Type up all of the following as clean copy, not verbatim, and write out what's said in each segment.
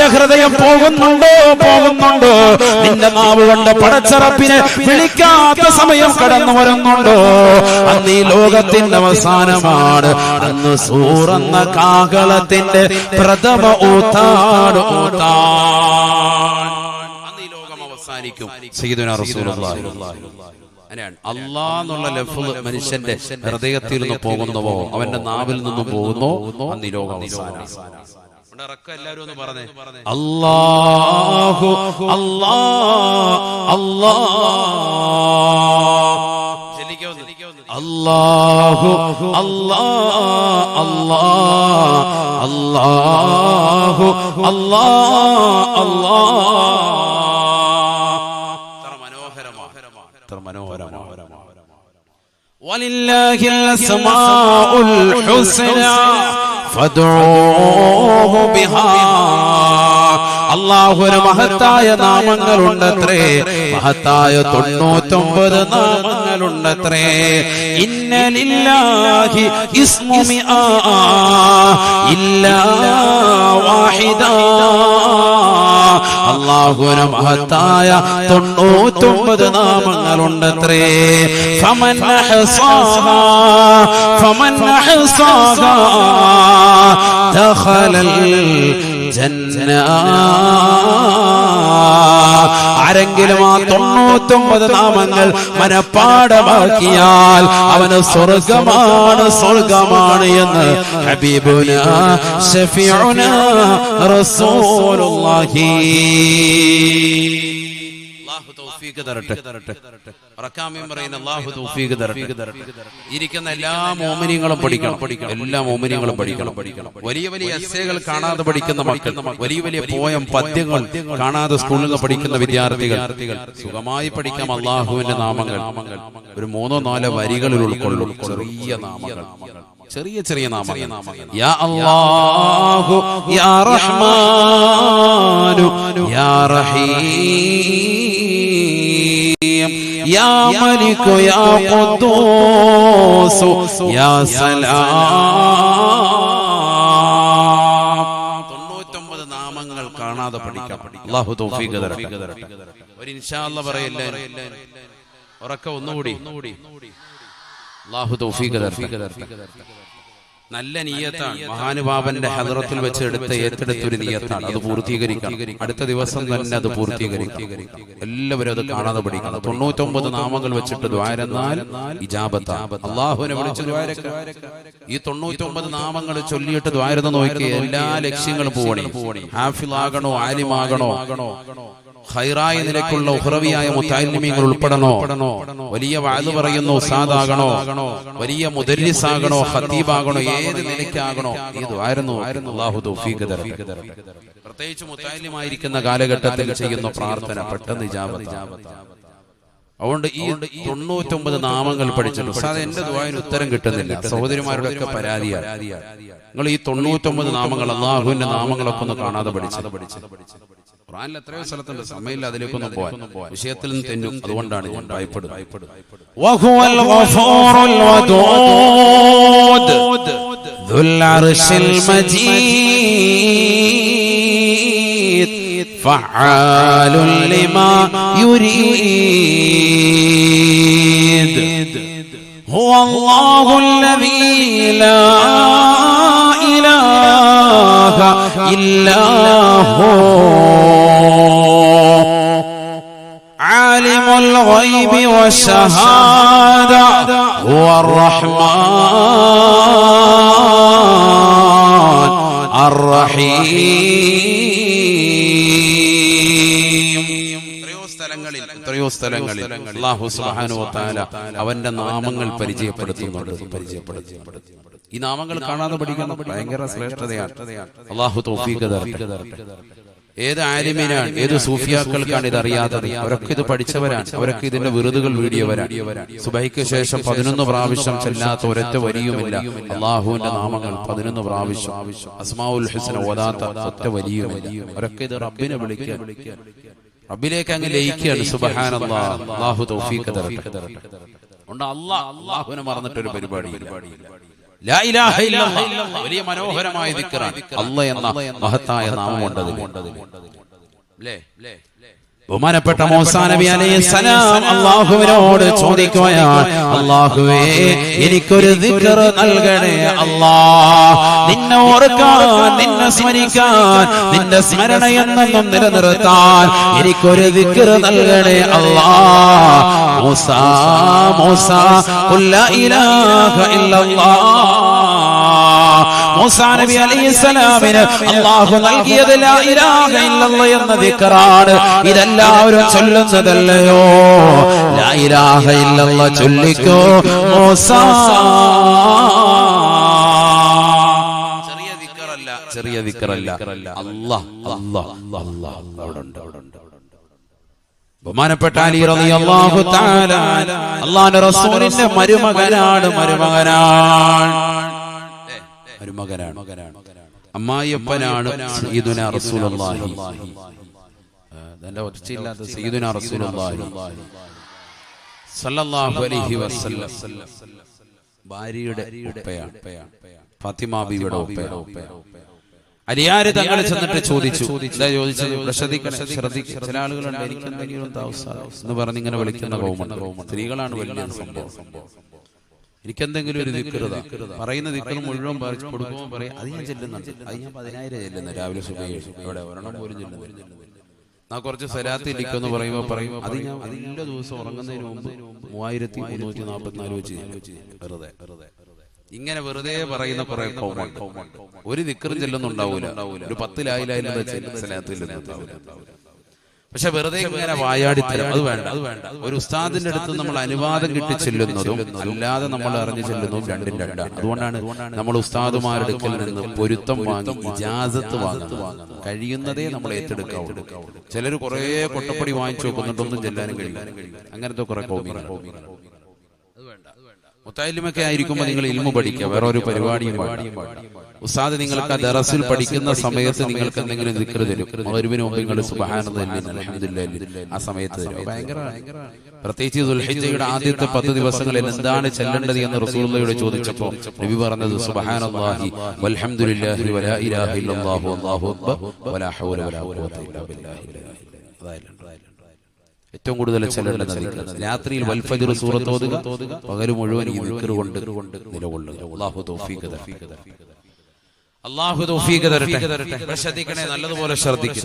നിന്റെ ഹൃദയം പോകുന്നുണ്ടോ? നിന്റെ നാവ് കൊണ്ട് പടച്ചറപ്പിനെ വിളിക്കാത്ത സമയം കടന്നു വരുന്നുണ്ടോ? അന്ന് ഈ ലോകത്തിന്റെ അവസാനമാണ്. അന്ന് സൂറെന്ന കാഹളത്തിന്റെ പ്രഥമ ഊത്താട് അന്ന് ഈ ലോകം അവസാനിക്കും. സയ്യിദുനാ റസൂലുള്ളാഹി അല്ലാഹ് എന്നുള്ള ലഫ്ള് മനുഷ്യന്റെ ഹൃദയത്തിൽ നിന്ന് പോകുന്നുവോ, അവന്റെ നാവിൽ നിന്നും പോകുന്നോ, അന്ന് ഈ ലോകം അവസാനിക്കും. എല്ലാവരും ഒന്ന് പറഞ്ഞേ, അല്ലാഹു അല്ലാഹ് അല്ലാഹു അല്ലാഹ് അല്ലാഹു മനോഹരമാണ്. വലില്ലാഹിൽ അസ്മാഉൽ ഹുസ്നാ ഫദ്ഊഹു ബിഹാ. അല്ലാഹുവിന് മഹത്തായ നാമങ്ങളുണ്ടത്രേ, മഹത്തായ 99 നാമങ്ങളുണ്ടത്രേ. ഇന്ന ലില്ലാഹി ഇസ്മു മിആ ഇല്ലാ വാഹിദാ. അല്ലാഹുവിന് മഹത്തായ 99 നാമങ്ങളുണ്ടത്രേ. ഫമൻ അഹ്സാഹാ ദഖലൽ ജന്ന. ആരെങ്കിലും ആ 99 നാമങ്ങൾ മനഃപ്പാഠമാക്കിയാൽ അവന് സ്വർഗമാണ് എന്ന് ഹബീബുനാ ശഫീഉനാ റസൂലുള്ളാഹി. ഇരിക്കുന്ന എല്ലാ മോമിനിയങ്ങളും പഠിക്കണം. വലിയ വലിയ എസ്സേകൾ കാണാതെ പഠിക്കുന്ന മക്കൾ, വലിയ വലിയ പോയം പദ്യങ്ങൾ കാണാതെ സ്കൂളിൽ നിന്ന് പഠിക്കുന്ന വിദ്യാർത്ഥികൾ സുഖമായി പഠിക്കാം അള്ളാഹുവിന്റെ നാമങ്ങൾ. ഒരു 3-4 വരികളിൽ ഉൾക്കൊള്ളും ചെറിയ നാമങ്ങൾ. യാ അല്ലാഹു യാ റഹ്മാനു യാ റഹീം യാ മലികു യാ ഖുദ്ദൂസ് യാ സലാം. 99 നാമങ്ങൾ കാണാതെ പഠിക്കാം. അല്ലാഹു തൗഫീഖ് തരട്ടെ. ഒരു ഇൻഷാ അല്ലാഹ് പറയല്ലേ, ഉറക്കെ ഒന്നുകൂടി. അല്ലാഹു തൗഫീഖ് തരട്ടെ. നല്ല നിയ്യത്താണ്, മഹാനുഭാവന്റെ ഹദ്റത്തിൽ വെച്ച് ഏറ്റെടുത്തൊരു നിയ്യത്താണ്. അത് പൂർത്തീകരിക്കണം. അടുത്ത ദിവസം തന്നെ അത് പൂർത്തീകരിക്കണം. എല്ലാവരും അത് കാണാതെ പഠിക്കണം. 99 നാമങ്ങൾ വെച്ചിട്ട് ദ്വാരന്നാൽ ഇജാബത്താണ്. അള്ളാഹുവിനെ വിളിച്ച് ദ്വാരക്ക. ഈ 99 നാമങ്ങൾ ചൊല്ലിയിട്ട് ദ്വാരന്ന് നോക്കി എല്ലാ ലക്ഷ്യങ്ങളും പോവണേ. ഹാഫിളാകണോ, ആലിമാകണോ, ഖൈറായ നിലയ്ക്കുള്ള ഉഖ്റവിയായ മുതഅല്ലിമീങ്ങൾ ഉൾപ്പെടണോ, വലിയ വഅദ് പറയുന്ന ഉസ്താദാകണോ, വലിയ മുദർരിസാകണോ, ഖതീബാകണോ, ഏത് നിലയ്ക്കാകണോ, ഇതായിരുന്നു അല്ലാഹു തൗഫീഖ് തരട്ടെ. പ്രത്യേകിച്ച് മുതഅല്ലിമായിരിക്കുന്ന കാലഘട്ടത്തിൽ ചെയ്യുന്ന പ്രാർത്ഥന പെട്ടെന്ന് ഇജാബത്ത്. അതുകൊണ്ട് ഈ 99 നാമങ്ങൾ പഠിച്ചിട്ട് ഉസ്താദ് എന്റെ ദുആന് ഉത്തരം കിട്ടുന്നില്ല, സഹോദരിമാരുടെ ഒക്കെ പരാതിയാണ്. നിങ്ങൾ ഈ 99 നാമങ്ങൾ അല്ലാഹുവിന്റെ നാമങ്ങളൊക്കെ ഒന്ന് കാണാതെ പഠിച്ചത്. ഖുർആനിൽ എത്രയോ സ്ഥലത്തുണ്ട്, സമയമില്ല അതിലേക്കൊന്നും പോവാൻ, വിഷയത്തിൽ നിന്ന് തെന്നും. അതുകൊണ്ടാണ് ഞാൻ ഭയപ്പെടുന്നത്. വഹുവൽ ഗഫൂറുൽ വദൂദ് ദുൽ അർശിൽ മജീദ് ഫഅാലുൻ ലിമാ യുരീദ് ഹുവല്ലാഹു അല്ലദീ ലാ ഇലാഹ ഇല്ലാ ഹു عالم الغيب والشهادة هو الرحمن الرحيم. എത്രയോ സ്ഥലങ്ങളിൽ അല്ലാഹു സുബ്ഹാനഹു വ തആല അവന്റെ നാമങ്ങൾ പരിചയപ്പെടുത്തുന്നുണ്ട്. ഈ നാമങ്ങൾ കാണാതെ പഠിക്കുന്നത് ഭയങ്കര ശ്രേഷ്ഠതയാണ്. അല്ലാഹു തൗഫീഖ് തരട്ടെ. ഏത് ആലിമിനാണ്, ഏത് സൂഫിയാക്കൾക്കാണ് ഇത് അറിയാത്തത്? അവരൊക്കെ ഇത് പഠിച്ചവരാണ്, അവരൊക്കെ ഇതിന്റെ വിറുതുകൾ വീടിയവരാണ്. സുബഹിക്ക് ശേഷം 11 പ്രാവശ്യം ചെല്ലാത്ത ഒരൊറ്റ വരിയുമില്ല. അള്ളാഹുവിന്റെ നാമങ്ങൾ 11 പ്രാവശ്യം, അസ്മാഉൽ ഹുസ്ന ഓതാത്ത ഒറ്റ വരിയുമില്ല. അവരൊക്കെ ഇത് റബ്ബിനെ വിളിക്കാൻ, റബ്ബിലേക്ക് അങ്ങ് ലയിക്കുകയാണ്. സുബ്ഹാനല്ലാഹ്. അല്ലാഹു തൗഫീഖ് തരട്ടെ. അതുകൊണ്ട് അല്ലാഹുവിനെ മറന്നിട്ടൊരു പരിപാടി. ലാ ഇലാഹ ഇല്ലല്ലാഹ് വലിയ മനോഹരമായ ദിക്റാണ്. അല്ലാഹ് എന്ന മഹത്തായ നാമമുണ്ട് അല്ലേ? ബഹുമാനപ്പെട്ട മൂസാ നബി അലൈഹിസ്സലാം അല്ലാഹുവിനോട് ചോദിക്കുകയാണ്, അല്ലാഹുവേ എനിക്കൊരു ദിക്ർ നൽകണേ അല്ലാഹ്. നിന്നെ ഓർക്കാൻ, നിന്നെ സ്മരിക്കാൻ, നിന്റെ സ്മരണയെന്നും നിലനിർത്താൻ എനിക്കൊരു ദിക്ർ നൽകണേ അല്ലാഹ്. മൂസാ മൂസാ ഖുൽ ലാ ഇലാഹ ഇല്ലല്ലാഹ്. മൂസാ നബി അലൈഹിസ്സലാമിന് അല്ലാഹു നൽകിയത് ലാ ഇലാഹ ഇല്ലല്ലാഹ് എന്ന ദിക്റാണ്. ഇതെല്ലാവരും ചൊല്ലുന്നതല്ലയോ? ലാ ഇലാഹ ഇല്ലല്ലാഹ് ചൊല്ലിക്കോ മൂസാ. ചെറിയ ദിക്റല്ല. അല്ലാഹ് അല്ലാഹ് അല്ലാഹ് അവിടുണ്ട്. ബഹുമാനപ്പെട്ട അലി റളിയല്ലാഹു തആല അല്ലാഹുവിന്റെ റസൂലിന്റെ മരുമകനാണ്. അമ്മായിയപ്പനാണ് സയ്യിദുനാ റസൂലുള്ളാഹി. അതിന്റെ ഒച്ചയില്ലാത്ത സയ്യിദുനാ റസൂലുള്ളാഹി സല്ലല്ലാഹു അലൈഹി വസല്ലം ഭാര്യയുടെ ഉപ്പയാണ്, ഫാത്തിമ ബീവിയുടെ ഉപ്പയാണ്. അലിയാര് തങ്ങൾ ചെന്നിട്ട് ചോദിച്ചു. എന്താ ചോദിച്ചത്? ശ്രദ്ധിക്കണം. ചില ആളുകളുണ്ട് എനിക്ക് എന്തെങ്കിലും എന്ന് പറഞ്ഞ് ഇങ്ങനെ വിളിക്കുന്ന കൗമുണ്ട്. സ്ത്രീകളാണ് വലിയ സംഭവം. എനിക്കെന്തെങ്കിലും ഒരു ദിക്റുത പറയുന്ന ദിക്റ് മുഴുവൻ കൊടുക്കുമ്പോൾ പറയും അത് ഞാൻ ചെല്ലുന്നുണ്ട്, അത് ഞാൻ 10,000 ചെല്ലുന്നു രാവിലെ സുബഹി. ഇവിടെ ഒരെണ്ണം പോലും ചെല്ലുന്നില്ല. ഞാൻ കുറച്ച് സ്വലാത്ത് ഇരിക്കുമെന്ന് പറയുമ്പോൾ പറയും അത് ഞാൻ എല്ലാ ദിവസവും ഉറങ്ങുന്നതിന് മുമ്പ് 3344 വെച്ച് വെറുതെ. ഇങ്ങനെ വെറുതെ പറയുന്ന കുറെ കൗമുണ്ട്. ഒരു ദിക്റും ചെല്ലുന്നുണ്ടാവൂല, ഒരു 10 ലാ ഇലാഹ ഇല്ലല്ലാഹ് സ്വലാത്ത് ചെല്ലുന്നുണ്ടാവൂല. പക്ഷെ വെറുതെ ഇങ്ങനെ വായാടിത്തരം അത് വേണ്ട. ഒരു ഉസ്താദിന്റെ അടുത്ത് നമ്മൾ അനുവാദം കിട്ടി ചെല്ലുന്നതും അല്ലാതെ നമ്മൾ അറിഞ്ഞു ചെല്ലുന്നതും രണ്ടും രണ്ടാണ്. അതുകൊണ്ടാണ് നമ്മൾ ഉസ്താദുമാരുടെ അടുക്കൽ നിന്ന് പൊരുത്തം വാങ്ങി ഇജാസത്ത് വാങ്ങുന്നത്. കഴിയുന്നതേ നമ്മൾ ഏറ്റെടുക്കാവുള്ളൂ. ചിലർ കുറെ കൊട്ടപ്പടി വാങ്ങിച്ചു നോക്കുന്നുണ്ടൊന്നും ചെല്ലാനും കഴിയില്ല. അങ്ങനത്തെ കുറെ കോമികളാണ്. മുത്തായിലിമൊക്കെ ആയിരിക്കുമ്പോൾ നിങ്ങൾ ഇൽമു പഠിക്കുക, വേറെ ഒരു പരിപാടിയും ഉസ്താദ് നിങ്ങൾക്ക് ആ ദറസിൽ പഠിക്കുന്ന സമയത്ത് നിങ്ങൾക്ക് എന്തെങ്കിലും ദിക്ർ തരും. മഗ്‌രിബിന് മുമ്പ് നിങ്ങൾ സുബ്ഹാനല്ലാഹി അൽഹംദുലില്ലാഹി ആ സമയത്ത് തരും. ഭയങ്കര പ്രത്യേകിച്ച് ദുൽഹിജ്ജയുടെ ആദ്യത്തെ 10 ദിവസങ്ങളിൽ എന്താണ് ചെല്ലേണ്ടത് എന്ന് റസൂലുള്ളാഹിയോട് ചോദിച്ചപ്പോൾ നബി പറഞ്ഞത് സുബ്ഹാനല്ലാഹി വൽഹംദുലില്ലാഹി വലാ ഇലാഹ ഇല്ലല്ലാഹു വല്ലാഹു അക്ബർ വലാ ഹൗല വലാ ഖുവത ഇല്ലാ ബില്ലാഹി. ഏറ്റവും കൂടുതൽ ചെല്ലേണ്ടത് രാത്രിയിൽ വൽ ഫജ്ർ സൂറത്ത് ഓതുക, പകൽ മുഴുവൻ ഈ ദിക്ർ കൊണ്ട് നിലകൊള്ളുക. അല്ലാഹു തൗഫീഖ് തരട്ടെ. ശ്രദ്ധിക്കണേ, നല്ലതുപോലെ ശ്രദ്ധിക്കുക.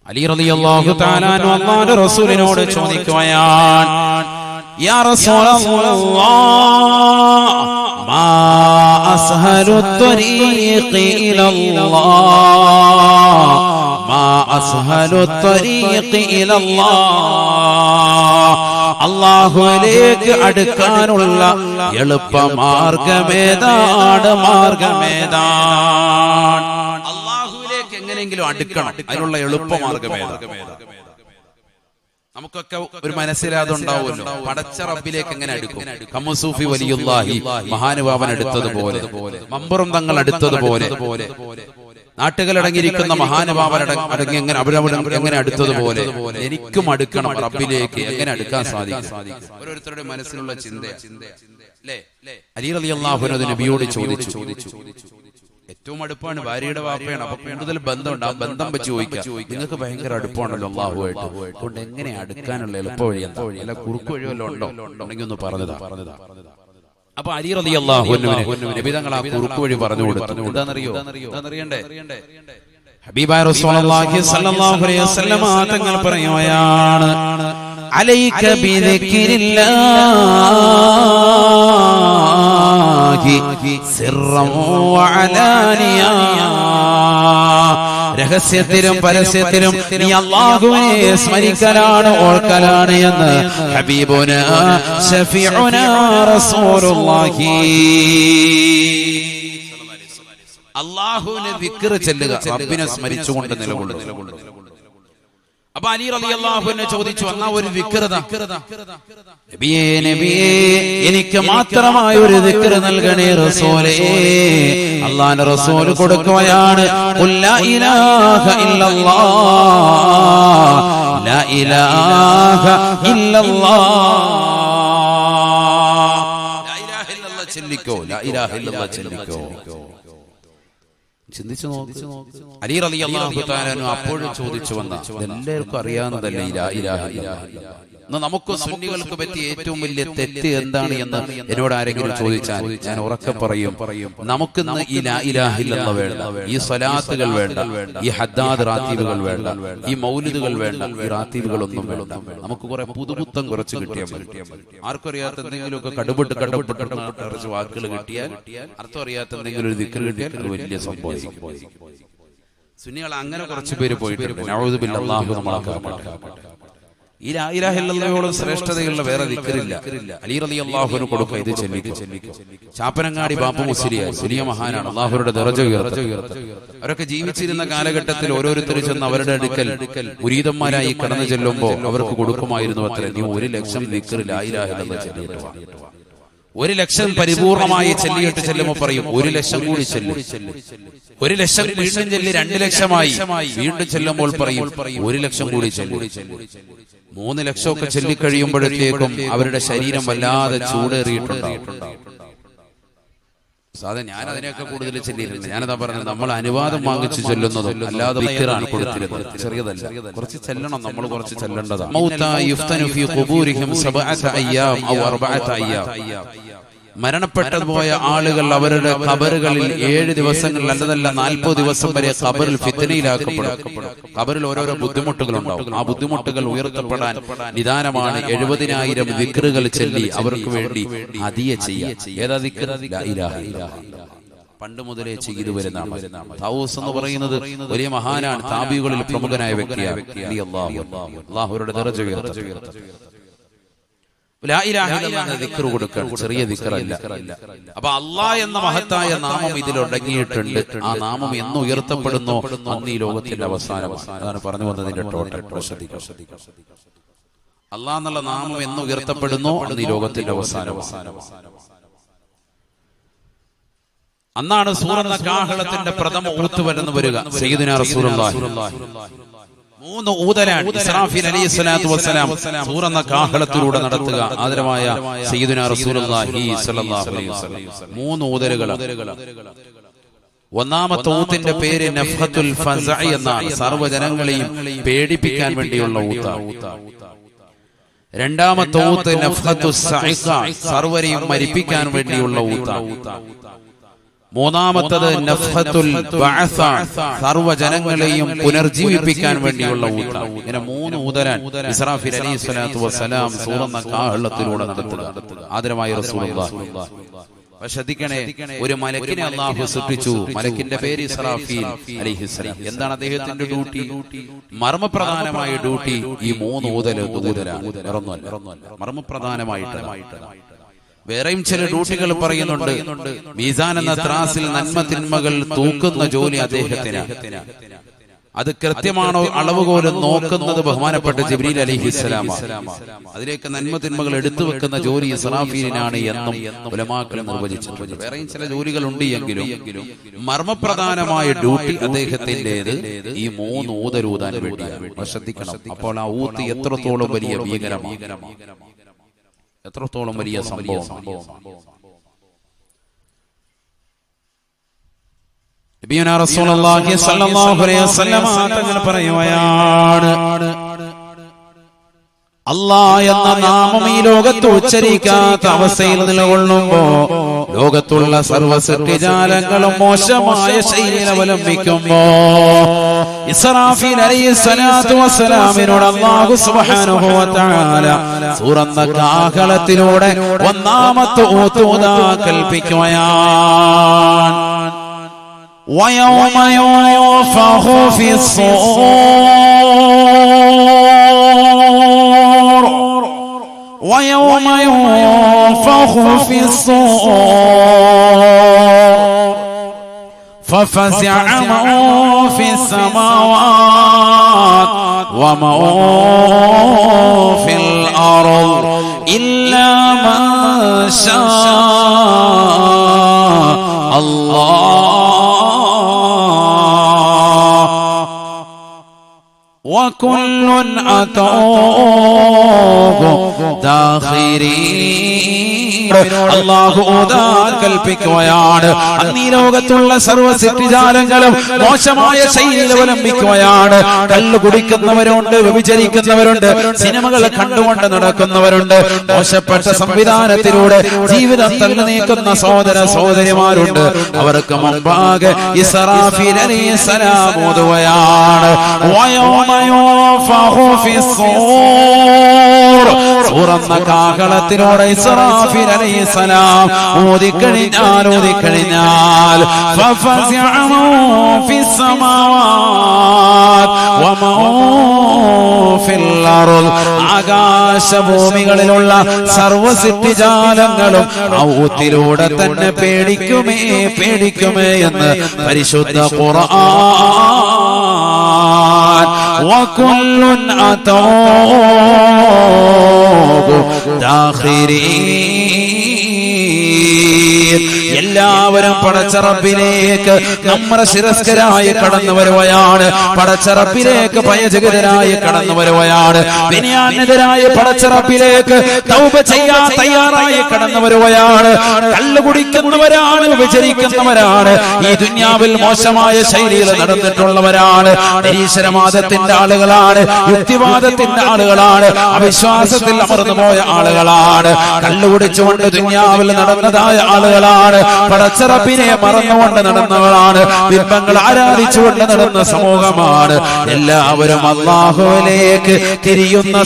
അലി റളിയല്ലാഹു തആല അൻഹു അല്ലാഹുവിന്റെ റസൂലിനോട് ചോദിക്കുകയാണ്, യാ റസൂലല്ലാഹ് മാ അസ്ഹലു ത്വരീഖി ഇലല്ലാഹ്, മാ അസ്ഹലു ത്വരീഖി ഇലല്ലാഹ്. അല്ലാഹുവിലേക്ക് അടുക്കാനുള്ള എളുപ്പമാർഗമേതാണ്? അല്ലാഹുവിലേക്ക് എങ്ങനെയെങ്കിലും അടുക്കണം, അതിനുള്ള എളുപ്പമാർഗമേതാണ്? നമുക്കൊക്കെ ഒരു മനസ്സിലാതുണ്ടാവുമല്ലോ, പടച്ച റബ്ബിലേക്ക് എങ്ങനെ അടുക്കും? കമ്മസൂഫി വലിയുല്ലാഹി മഹാനുഭാവൻ അടുത്തതുപോലെ, മമ്പറും തങ്ങൾ അടുത്തതുപോലെ, നാട്ടുകളടങ്ങിയിരിക്കുന്ന മഹാനുഭാവൻ അടങ്ങി എങ്ങനെ അടുത്തതുപോലെ എനിക്കും അടുക്കണം റബ്ബിലേക്ക്. എങ്ങനെ അടുക്കാൻ സാധിക്കും? ഓരോരുത്തരുടെ മനസ്സിലുള്ള ചിന്ത. അലി റളിയല്ലാഹു അൻഹു നബിയോട് ചോദിച്ചു. ഏറ്റവും അടുപ്പാണ്, ഭാര്യയുടെ വാപ്പയാണ്, അപ്പൊ കൂടുതൽ ബന്ധമുണ്ട്. ആ ബന്ധം വെച്ച് ചോദിക്കാം, നിങ്ങൾക്ക് ഭയങ്കര അടുപ്പമാണല്ലോ അല്ലാഹുവായിട്ട്, അതുകൊണ്ട് എങ്ങനെ അടുക്കാനുള്ള എളുപ്പ വഴി എന്താ? അല്ല കുറുക്കു വഴി വല്ലതും ഉണ്ടോ? ഉണ്ടെങ്കിൽ ഒന്ന് പറഞ്ഞതാ. അപ്പൊ അലി റളിയല്ലാഹു അൻഹുവിന് നബി തങ്ങൾ ആ കുറുക്കു വഴി പറഞ്ഞു കൊടുത്തു. എന്താണെന്നറിയണ്ടേ? ഹബീബായ റസൂലുള്ളാഹി സ്വല്ലല്ലാഹു അലൈഹി വസല്ലം തങ്ങൾ പറയുകയാണ്, അലൈക ബിദിക്രില്ലാഹി സിർറൻ വഅലാനിയ. രഹസ്യത്തിലും പരസ്യത്തിലും നീ അല്ലാഹുവിനെ സ്മരിക്കലാണ്, ഓർക്കലാണ് എന്ന് ഹബീബുനാ ശഫീഉനാ റസൂലുള്ളാഹി. അല്ലാഹുവിനെ ദിക്ർ ചെല്ലുക, റബ്ബിനെ സ്മരിച്ചുകൊണ്ട് നിലകൊള്ളുക. അപ്പൊ അലി റളിയല്ലാഹു അൻഹു ചോദിച്ചു, എന്നാ ഒരു ദിക്ർ നബിയേ, എനിക്ക് മാത്രമായി ഒരു ദിക്ർ നൽകണേ റസൂലേ. അല്ലാഹുവിന്റെ റസൂൽ കൊടുക്കുകയാണ്, ഖുൽ ലാ ഇലാഹ ഇല്ലല്ലാഹ്, ലാ ഇലാഹ ഇല്ലല്ലാഹ്. ചെല്ലിക്കോ, ലാ ഇലാഹ ഇല്ലല്ലാഹ് ചെല്ലിക്കോ. ചിന്തിച്ചു നോക്ക്. അലി റളിയല്ലാഹു തആല അൻഹു അപ്പോഴും ചോദിച്ചു വന്ന, എല്ലാവർക്കും അറിയാവുന്നതല്ലേ ഈ ലാ ഇലാഹ ഇല്ലല്ലാഹ്. നമുക്ക് സുന്നികൾക്ക് പറ്റിയ ഏറ്റവും വലിയ തെറ്റ് എന്താണ് എന്ന് എന്നോട് ആരെങ്കിലും ചോദിച്ചാൽ ഞാൻ ഉറക്കെ പറയും, നമുക്കിന്ന് ഈ ലാ ഇലാഹ ഇല്ലല്ലാഹ് വേണ്ട, ഈ സ്വലാത്തുകൾ വേണ്ട, ഈ ഹദ്ദാദ് റാത്തീബുകൾ വേണ്ട, ഈ മൗലിദുകൾ വേണ്ട, ഈ റാത്തീബുകളൊന്നും വേണ്ട. നമുക്ക് കുറെ പുതുപുത്തം കുറച്ച് കിട്ടിയാൽ മതി. ആർക്കും അറിയാത്ത എന്തെങ്കിലുമൊക്കെ കടുപെട്ട് കുറച്ച് വാക്കുകൾ കിട്ടിയാൽ, അർത്ഥം അറിയാത്ത എന്തെങ്കിലും ഒരു ദിക്ർ കിട്ടിയാൽ അത് വലിയ സംഭവം. സുന്നികൾ അങ്ങനെ കുറച്ച് പേര് പോയിട്ടുണ്ട്. നഊദു ബില്ലാഹ്, അല്ലാഹു നമ്മളെ കാക്കട്ടെ. ഈ ലാ ഇലാഹ ഇല്ലല്ലാഹയോളം ശ്രേഷ്ഠതയുള്ള വേറെ ദിക്റില്ല. അലി റളിയല്ലാഹു അൻഹു കൊടുക്കുക, ഇത് ചെല്ലിക്കോ. ചാപ്പനങ്ങാടി ബാപ്പു മുസ്ലിയാർ വലിയ മഹാനാണ്, അല്ലാഹുവിന്റെ ദറജ ഉയർത്തട്ടെ. അവരൊക്കെ ജീവിച്ചിരുന്ന കാലഘട്ടത്തിൽ ഓരോരുത്തർ ചെന്ന് അവരുടെ അടുക്കൽ മുരീദന്മാരായി കടന്നു ചെല്ലുമ്പോൾ അവർക്ക് കൊടുക്കുമായിരുന്നു അത്ര, നീ 1,00,000 ദിക്ർ ലാ ഇലാഹ ഇല്ലല്ലാഹ് ചെല്ലിയിട്ട് വാ. 1,00,000 പരിപൂർണമായി ചെല്ലിയിട്ട് ചെല്ലുമ്പോൾ പറയും 1,00,000 കൂടി ചെല്ലും. 1,00,000 വീണ്ടും ചെല്ലി 2,00,000 വീണ്ടും ചെല്ലുമ്പോൾ പറയും 1,00,000 കൂടി ചെല്ലും. 3,00,000 ഒക്കെ ചെല്ലിക്കഴിയുമ്പോഴത്തേക്കും അവരുടെ ശരീരം വല്ലാതെ ചൂടേറിയിട്ടുണ്ടാവും. സാധാരണ ഞാൻ അതിനെയൊക്കെ കൂടുതൽ ചെല്ലിയിട്ടുണ്ട്. ഞാനതാ പറഞ്ഞത്, നമ്മൾ അനുവാദം വാങ്ങിച്ചു ചെല്ലുന്നതും അല്ലാതെ ദിക്റാണ് കൊടുത്തിരുന്നത്. ചെറിയതല്ല, കുറച്ച് ചെല്ലണം, നമ്മൾ കുറച്ച് ചെല്ലേണ്ടതാണ്. മരണപ്പെട്ടതുപോയ ആളുകൾ അവരുടെ ഖബറുകളിൽ 7 ദിവസങ്ങളിൽ അല്ലതല്ല 40 ദിവസം വരെ ഖബറിൽ ഫിത്നയിലാക്കപ്പെടും. ഖബറിൽ ഓരോരോ ബുദ്ധിമുട്ടുകളുണ്ടാവും. ആ ബുദ്ധിമുട്ടുകൾ ഉയർത്തപ്പെടാൻ നിദാനമാണ് 70,000 ദിക്റുകൾ ചൊല്ലി അവർക്ക് വേണ്ടി ഹദിയ ചെയ്യാം. ഏതാ ദിക്ർ? ലാ ഇലാഹ ഇല്ലല്ലാഹ്. പണ്ട് മുതലേ ചെയ്തു വരുന്ന തൗസ് എന്ന് പറയുന്നത് വലിയ മഹാനാണ്, താബികളിൽ പ്രമുഖനായ വ്യക്തിയാണ്. അല്ലാഹുവിന്റെ ദറജ ഉയർത്തട്ടെ. ലാ ഇലാഹ ഇല്ലല്ലാഹ് എന്ന ദിക്ർ കൊടുക്കണം, ചെറിയ ദിക്റല്ല. അപ്പൊ അല്ലാഹ് എന്ന മഹത്തായ നാമം ഇതിൽ അടങ്ങിയിട്ടുണ്ട്. ആ നാമം എന്ന് ഉയർത്തപ്പെടുന്നോ അന്ന് ഈ ലോകത്തിന്റെ അവസാനമാണ്. അതാണ് പറഞ്ഞു വന്നതിന്റെ ടോട്ടൽ. അല്ലാഹ് എന്നുള്ള നാമം എന്ന് ഉയർത്തപ്പെടുന്നോ അന്ന് ഈ ലോകത്തിന്റെ അവസാനമാണ്. അന്നാണ് സൂറന്ന കാഹളത്തിന്റെ പ്രഥമ ഊത്ത് വരുന്ന വരിക. സയ്യിദുനാ റസൂലുള്ളാഹി 3 ഊതലാണ് ഇസ്രാഫീൽ അലൈഹിസ്സലാത്തു വസ്സലാം സൂറന്ന കാഹളത്തിലൂടെ നടത്തുക. ആദരവായ സയ്യിദുനാ റസൂലുള്ളാഹി സ്വല്ലല്ലാഹു അലൈഹി വസല്ലം 3 ഊതലുകൾ. ഒന്നാമത്തെ ഊത്തിന്റെ പേര് നഫ്ഖത്തുൽ ഫസഇ എന്നാണ്, സർവ്വജനങ്ങളെയും പേടിപ്പിക്കാൻ വേണ്ടിയുള്ള ഊത്ത. രണ്ടാമത്തെ ഊത്ത് നഫ്ഖത്തുസ് സഇഖ, സർവ്വരെയും മരിപ്പിക്കാൻ വേണ്ടിയുള്ള ഊത്ത. മൂന്നാമത്തത് നഫ്ഖത്തുൽ ബഅസ, സർവ്വജനങ്ങളെയും പുനർജീവിപ്പിക്കാൻ വേണ്ടിയുള്ള ഊത്ത. ഇങ്ങനെ 3 ഊതലാൻ ഇസ്രാഫീൽ അലൈഹിസ്സലാത്തു വസ്സലാം സൂറന്ന കാഹളത്തിലൂടെ നടത്തുക. ആദരമായ റസൂലുള്ളാഹി. ശ്രദ്ധിക്കണേ, ഒരു മലക്കിനെ അല്ലാഹു സൃഷ്ടിച്ചു. മലക്കിന്റെ പേര് ഇസ്രാഫീൽ അലൈഹിസ്സലാം. എന്താണ് അദ്ദേഹത്തിന്റെ ഡ്യൂട്ടി? മർമ്മപ്രധാനമായ ഡ്യൂട്ടി ഈ 3 ഊതലാണ്. മർമ്മപ്രധാനമായിട്ട്. വേറെയും ചില ഡ്യൂട്ടികൾ പറയുന്നുണ്ട്. മീസാൻ എന്ന ത്രാസിൽ നന്മ തിന്മകൾ തൂക്കുന്ന ജോലി അദ്ദേഹത്തിന്. അത് കൃത്യമാണോ അളവുകോല് നോക്കുന്നത് ബഹുമാനപ്പെട്ട ജിബ്രീൽ അലൈഹിസ്സലാമാണ്. അതിലേക്ക് നന്മ തിന്മകൾ എടുത്തു വെക്കുന്ന ജോലി ഇസ്രാഫീലിനാണ് എന്നും ഉലമാക്കൾ നിർവചിച്ചിട്ടുണ്ട്. വേറെയും ചില ജോലികൾ ഉണ്ട് എങ്കിലും മർമ്മപ്രധാനമായ ഡ്യൂട്ടി അദ്ദേഹത്തിൻ്റെത് ഈ 3 ഊതരൂതാൻ വേണ്ടിയാണ്. ശ്രദ്ധിക്കണം. അപ്പോൾ ആ ഊത്ത് എത്രത്തോളം വലിയ ഭീകരമാണ്, എത്രത്തോളം വലിയ സംഭവം. നബിയുനാ റസൂലുള്ളാഹി സ്വല്ലല്ലാഹു അലൈഹി വസല്ലം തങ്ങൾ പറയുകയാണ്, അല്ലാഹ് എന്ന നാമം ഈ ലോകത്ത് ഉച്ചരിക്കാത്ത അവസ്ഥയിൽ നിലകൊള്ളുമ്പോ ലോകത്തുള്ള സർവ്വ സൃഷ്ടിജാലങ്ങളും മോശമായ ശൈലിയിൽ അവലംബിക്കുമ്പോ ഇസ്രാഫീൽ അലൈഹിസ്സലാത്തു വസ്സലാമിനോട് അല്ലാഹു സുബ്ഹാനഹു വ തആല സൂറന്ന കാഹളത്തിലൂടെ ഒന്നാമത്തെ ഊത്ത് കൽപ്പിക്കുകയാണ്. ويوم ينفخ في الصور ويوم ينفخ في الصور ففزع من في السماوات ومن في الأرض إلا من شاء الله. وكل أتوه داخرين അല്ലാഹു ഓതാൻ കൽപ്പിക്കുകയാണ്. അന്നീ ലോകത്തുള്ള സർവ്വ സൃഷ്ടിജാലങ്ങളും മോശമായ ശൈലിയിൽ അവലംബിക്കുകയാണ്. കള്ളു കുടിക്കുന്നവരുണ്ട്, വ്യഭിചരിക്കുന്നവരുണ്ട്, സിനിമകൾ കണ്ടുകൊണ്ട് നടക്കുന്നവരുണ്ട്, മോശപ്പെട്ട സംവിധാനത്തിലൂടെ ജീവിതം തള്ളി നീക്കുന്ന സഹോദര സഹോദരിമാരുണ്ട്. അവർക്ക് മുമ്പാകെ ഇസ്രാഫീൽ അലൈഹിസ്സലാം ഓതുകയാണ്. സൂറന്ന കാഹളത്തിലൂടെ ഇസ്രാഫീൽ അലൈഹിസ്സലാം ഓതിക്കഴിഞ്ഞാൽ ഫഫസിഅ മൻ ഫിസ് സമാവാത് വമൻ ഫിൽ അർദ് ആകാശഭൂമികളിലുള്ള സർവ്വ സൃഷ്ടിജാലങ്ങളും ഔത്തിലൂടെ തന്നെ പേടിക്കുമേ എന്ന് പരിശുദ്ധ ഖുർആൻ. വകുല്ലുൻ അതൗഹു ദാഖിരീൻ എല്ലാവരും പടച്ച റബ്ബിലേക്ക് നമ്മുടെ ശിരസ്കരായി കടന്നു വരുകയാണ്. പടച്ച റബ്ബിലേക്ക് ഭയജഗതരായി കടന്നു വരുകയാണ്. വിനയാന്യതരായ പടച്ച റബ്ബിലേക്ക് തൗബ ചെയ്യാൻ തയ്യാറായി കടന്നു വരുകയാണ്. കള്ളു കുടിക്കുന്നവരാണ്, വിചരിക്കുന്നവരാണ്, ഈ ദുനിയാവിൽ മോശമായ ശൈലിയിൽ നടന്നിട്ടുള്ളവരാണ്, നിരീശ്വരവാദത്തിന്റെ ആളുകളാണ്, യുക്തിവാദത്തിന്റെ ആളുകളാണ്, അവിശ്വാസത്തിൽ അമർന്നുപോയ ആളുകളാണ്, കള്ളുകുടിച്ചുകൊണ്ട് ദുനിയാവിൽ നടന്നതായ ആളുകളാണ്, പടച്ച റബ്ബിനെ മറന്നുകൊണ്ട് നടന്നവളാണ്, ബിംബങ്ങൾ ആരാധിച്ചുകൊണ്ട് നടന്ന സമൂഹമാണ്. എല്ലാവരും അല്ലാഹുവിലേക്ക് തിരിയുന്ന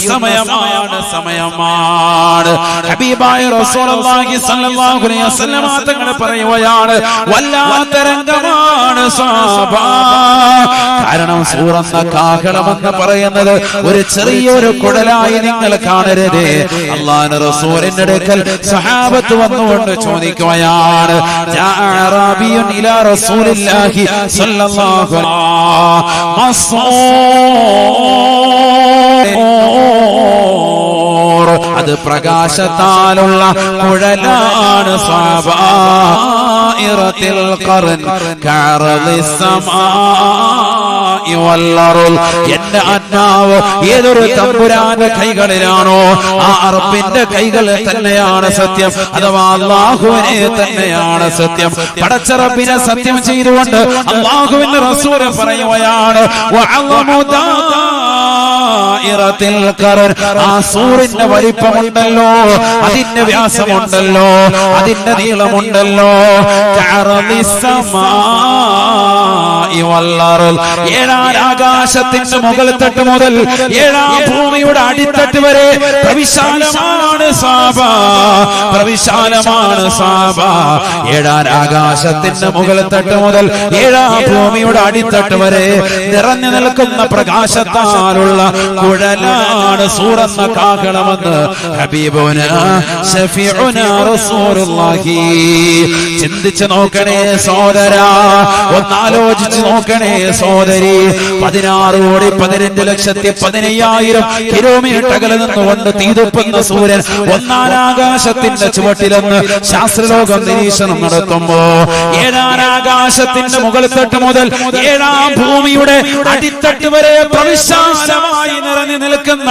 സമയമാണ്. ഹബീബായ റസൂലുള്ളാഹി സ്വല്ലല്ലാഹു അലൈഹി വസല്ലം തങ്ങൾ പറയുകയാണ്, വല്ലാത്ത രംഗമാണ് സ്വഹാബ. കാരണം സൂറന്ന കാഹളമെന്ന് പറയുന്നത് ഒരു ചെറിയൊരു കുടലായി നിങ്ങൾ കാണരുത്. അല്ലാഹുവിന്റെ റസൂലിന്റെ അടുക്കൽ സഹാബത്ത് വന്നുകൊണ്ട് ചോദിക്കുകയാണ്, അറാബിയുൻ ഇലാ റസൂലില്ലാഹി സ്വല്ലല്ലാഹു അലൈഹി വസല്ലം അത് പ്രകാശത്താലുള്ള കുഴലാണ്. സവാഇറത്തിൽ ഖർൻ കഅർദിസ് സമാഇ വൽ അർദ് എന്റെ ആത്മാവ് ഏതൊരു തമ്പുരാന്റെ കൈകളിലാണോ ആ അറബിന്റെ കൈകൾ തന്നെയാണ് സത്യം, അഥവാ അല്ലാഹുവിനെ തന്നെയാണ് സത്യം. പടച്ച റബ്ബിനെ സത്യം ചെയ്തുകൊണ്ട് അല്ലാഹുവിന്റെ റസൂൽ പറയുകയാണ്, ആ സൂറിന്റെ വലിപ്പമുണ്ടല്ലോ, അതിന്റെ വ്യാസമുണ്ടല്ലോ, അതിന്റെ നീളമുണ്ടല്ലോ, ഏഴാം ആകാശത്തിന്റെ മുകൾ തട്ട് മുതൽ ഏഴാം ഭൂമിയുടെ അടിത്തട്ട് വരെ പ്രവിശാലമാണ് സാബ, പ്രവിശാലമാണ് സാബ. ഏഴാം ആകാശത്തിന്റെ മുകൾ തട്ട് മുതൽ ഏഴാം ഭൂമിയുടെ അടിത്തട്ട് വരെ നിറഞ്ഞു നിൽക്കുന്ന പ്രകാശത്താലുള്ള കുഴലാണ് സൂറന്ന കാഹളമെന്ന് ഹബീബുനാ ശഫീഉനാ റസൂലുള്ളാഹി. ചിന്തിച്ചു നോക്കണേ സോദരാ, ഒന്നാലോചിച്ച് നോക്കണേ സോദരി. 16,15,15,000 കിലോമീറ്റർ അകലെ നിന്നുകൊണ്ട് തീതുപ്പുന്ന സൂര്യൻ ഒന്നാം ആകാശത്തിന്റെ ചുവട്ടിലെന്ന് ശാസ്ത്രലോകം നിരീക്ഷണം നടത്തുമ്പോ ഏഴാം ആകാശത്തിന്റെ മുകൾ തട്ട് മുതൽ ഏഴാം ഭൂമിയുടെ അടിത്തട്ട് വരെ പ്രവിശാലമായി നിറഞ്ഞു നിൽക്കുന്ന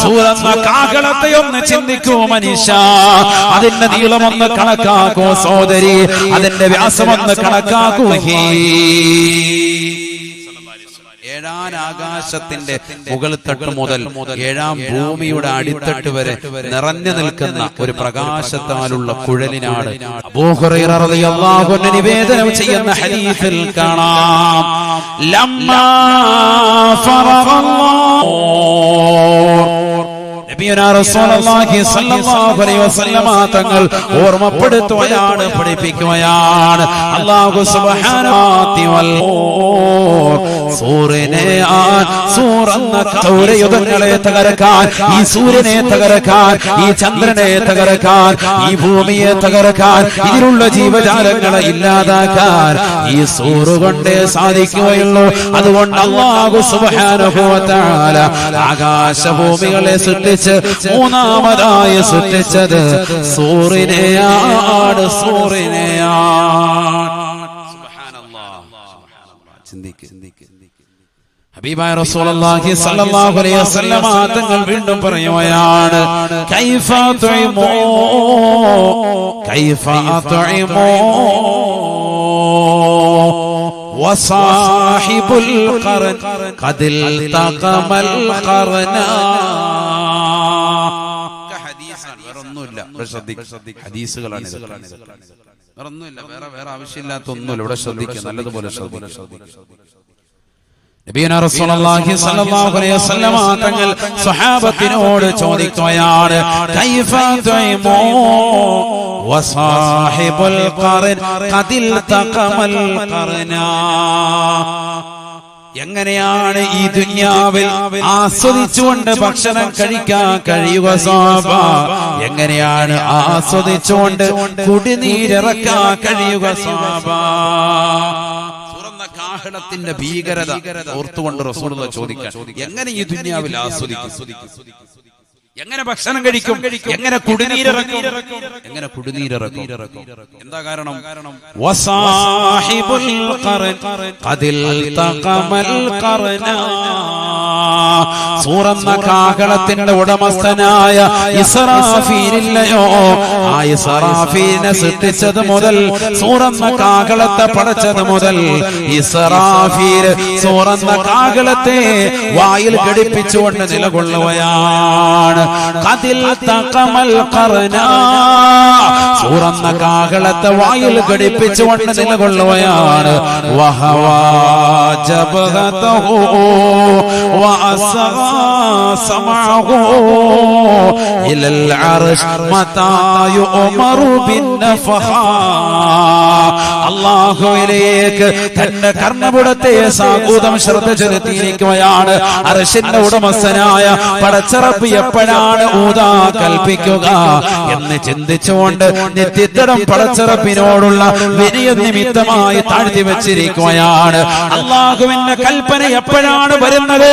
സൂറന്ന കാഹളത്തെ ഒന്ന് ചിന്തിക്കൂ മനുഷ്യ. അതിന്റെ നീളമൊന്ന് കണക്കാക്കൂ സോദരി, അതിന്റെ വ്യാസമൊന്ന് കണക്കാക്കൂ. ഏഴാം ആകാശത്തിന്റെ മുകൾ തട്ട് മുതൽ ഏഴാം ഭൂമിയുടെ അടിത്തട്ട് വരെ നിറഞ്ഞു നിൽക്കുന്ന ഒരു പ്രകാശത്താലുള്ള കുഴലിനാണ് അബൂ ഹുറൈറ റളിയല്ലാഹു അൻഹു നിവേദനം ചെയ്യുന്ന ഹദീസിൽ കാണാം, ലമ്മാ ഫറഗല്ലാഹു നബിയുനാ റസൂലുള്ളാഹി സ്വല്ലല്ലാഹു അലൈഹി വസല്ലമ തങ്ങൾ ഓർമ്മപ്പെടുത്തുകയാണ്, പഠിപ്പിക്കുകയാണ്. അല്ലാഹു സുബ്ഹാനഹു വൽ സൂര്യനെ സൂറന്ന സൗരയുഗങ്ങളെ തകർക്കാൻ, ഈ സൂര്യനെ തകർക്കാൻ, ഈ ചന്ദ്രനെ തകർക്കാൻ, ഈ ഭൂമിയെ തകർക്കാൻ, ഇതിലുള്ള ജീവജാലങ്ങളെ ഇല്ലാതാക്കാൻ ഈ സൂറ് കൊണ്ടേ സാധിക്കുകയുള്ളൂ. അതുകൊണ്ട് അല്ലാഹു സുബ്ഹാനഹു വ തആല ആകാശഭൂമികളെ സൃഷ്ടിച്ച് മൂന്നാമതായി സൃഷ്ടിച്ചത് സൂറിനെയാണ്, സൂറിനെയാണ്. സുബ്ഹാനല്ലാഹ്. ചിന്തിക്ക്. ഹബീബായ റസൂലുള്ളാഹി സ്വല്ലല്ലാഹു അലൈഹി വസല്ലം തങ്ങൾ വീണ്ടും പറയുകയാണ് കൈഫ തുഇമു കൈഫ തുഇമു വസാഹിബുൽ ഖർൻ ഖദിൽ തഖമൽ ഖർനാ. ഹദീസാണ്, വേറൊന്നുമില്ല. ഹദീസുകളാണ്, വേറൊന്നുമില്ല. വേറെ ആവശ്യമില്ലാത്ത ഒന്നുമില്ല. ഇവിടെ ശ്രദ്ധിക്കുക, നല്ലതുപോലെ ശ്രദ്ധിക്കുക. നബിയുനാ റസൂലുള്ളാഹി സ്വല്ലല്ലാഹു അലൈഹി വസല്ലം തങ്ങൾ സ്വഹാബത്തിനോട് ചോദിക്കുകയാണ് കൈഫ തുഇമു വസാഹിബുൽ ഖർൻ ഖദിൽ തഖമൽ ഖർനാ. എങ്ങനെയാണ് ഈ ദുനിയാവിൽ ആസ്വദിച്ചുകൊണ്ട് ഭക്ഷണം കഴിക്കാൻ കഴിയുക സ്വഹാബ? എങ്ങനെയാണ് ആസ്വദിച്ചുകൊണ്ട് കുടിനീരിറക്കാൻ കഴിയുക സ്വഹാബ? കാഹളത്തിന്റെ ഭീകരത ഓർത്തുകൊണ്ട് റസൂലുള്ളാഹി ചോദിക്കാൻ, എങ്ങനെ ഈ ദുനിയാവിൽ ആസ്വദിക്കും? എങ്ങനെ ഭക്ഷണം കഴിക്കും? എങ്ങനെ കുടിനീരിറക്കും? എങ്ങനെ കുടിനീരിറക്കും? എന്താ കാരണം? വസാഹിബുൽ ഖർൻ ഖദിൽ തഖമൽ ഖർനാ. സൂറന്ന കാഹളത്തിന്റെ ഉടമസ്ഥനായ ഇസ്രാഫീലില്ലയോ, ആ ഇസ്രാഫീലിനെ സൃഷ്ടിച്ചത് മുതൽ, സൂറന്ന കാഹളത്തെ പടച്ചത് മുതൽ ഇസ്രാഫീൽ സൂറന്ന കാഹളത്തെ വായിൽ ഘടിപ്പിച്ചുകൊണ്ട് നിലകൊള്ളുകയാണ്. ഖദിൽ തഖമൽ ഖർനാ. സൂറന്ന കാഹളത്തെ വായിൽ ഘടിപ്പിച്ചുകൊണ്ട് നിലകൊള്ളുകയാണ്. വഹവാ ജബഹതഹു വഅസ്ഗാ സമഅഹു ഇലൽ അർശ് മതാ യുഅമറു ബിന്നഫഹാ. അല്ലാഹുവിലേക്ക് തന്റെ കർണപുടത്തെ സാഗൂതം ശ്രദ്ധ ചെലുത്തിയിരിക്കുകയാണ്. അർശിന്റെ ഉടമസ്ഥനായ പടച്ചറബ് എപ്പോഴാണ് ഊതാ കൽപ്പിക്കുക എന്ന് ചിന്തിച്ചുകൊണ്ട് നിത്യത്തരം പടച്ചറബിനോടുള്ള വിനയ നിമിത്തമായി താഴ്ത്തി വെച്ചിരിക്കുകയാണ്. അല്ലാഹുവിന്റെ കൽപ്പന എപ്പോഴാണ് വരുന്നത്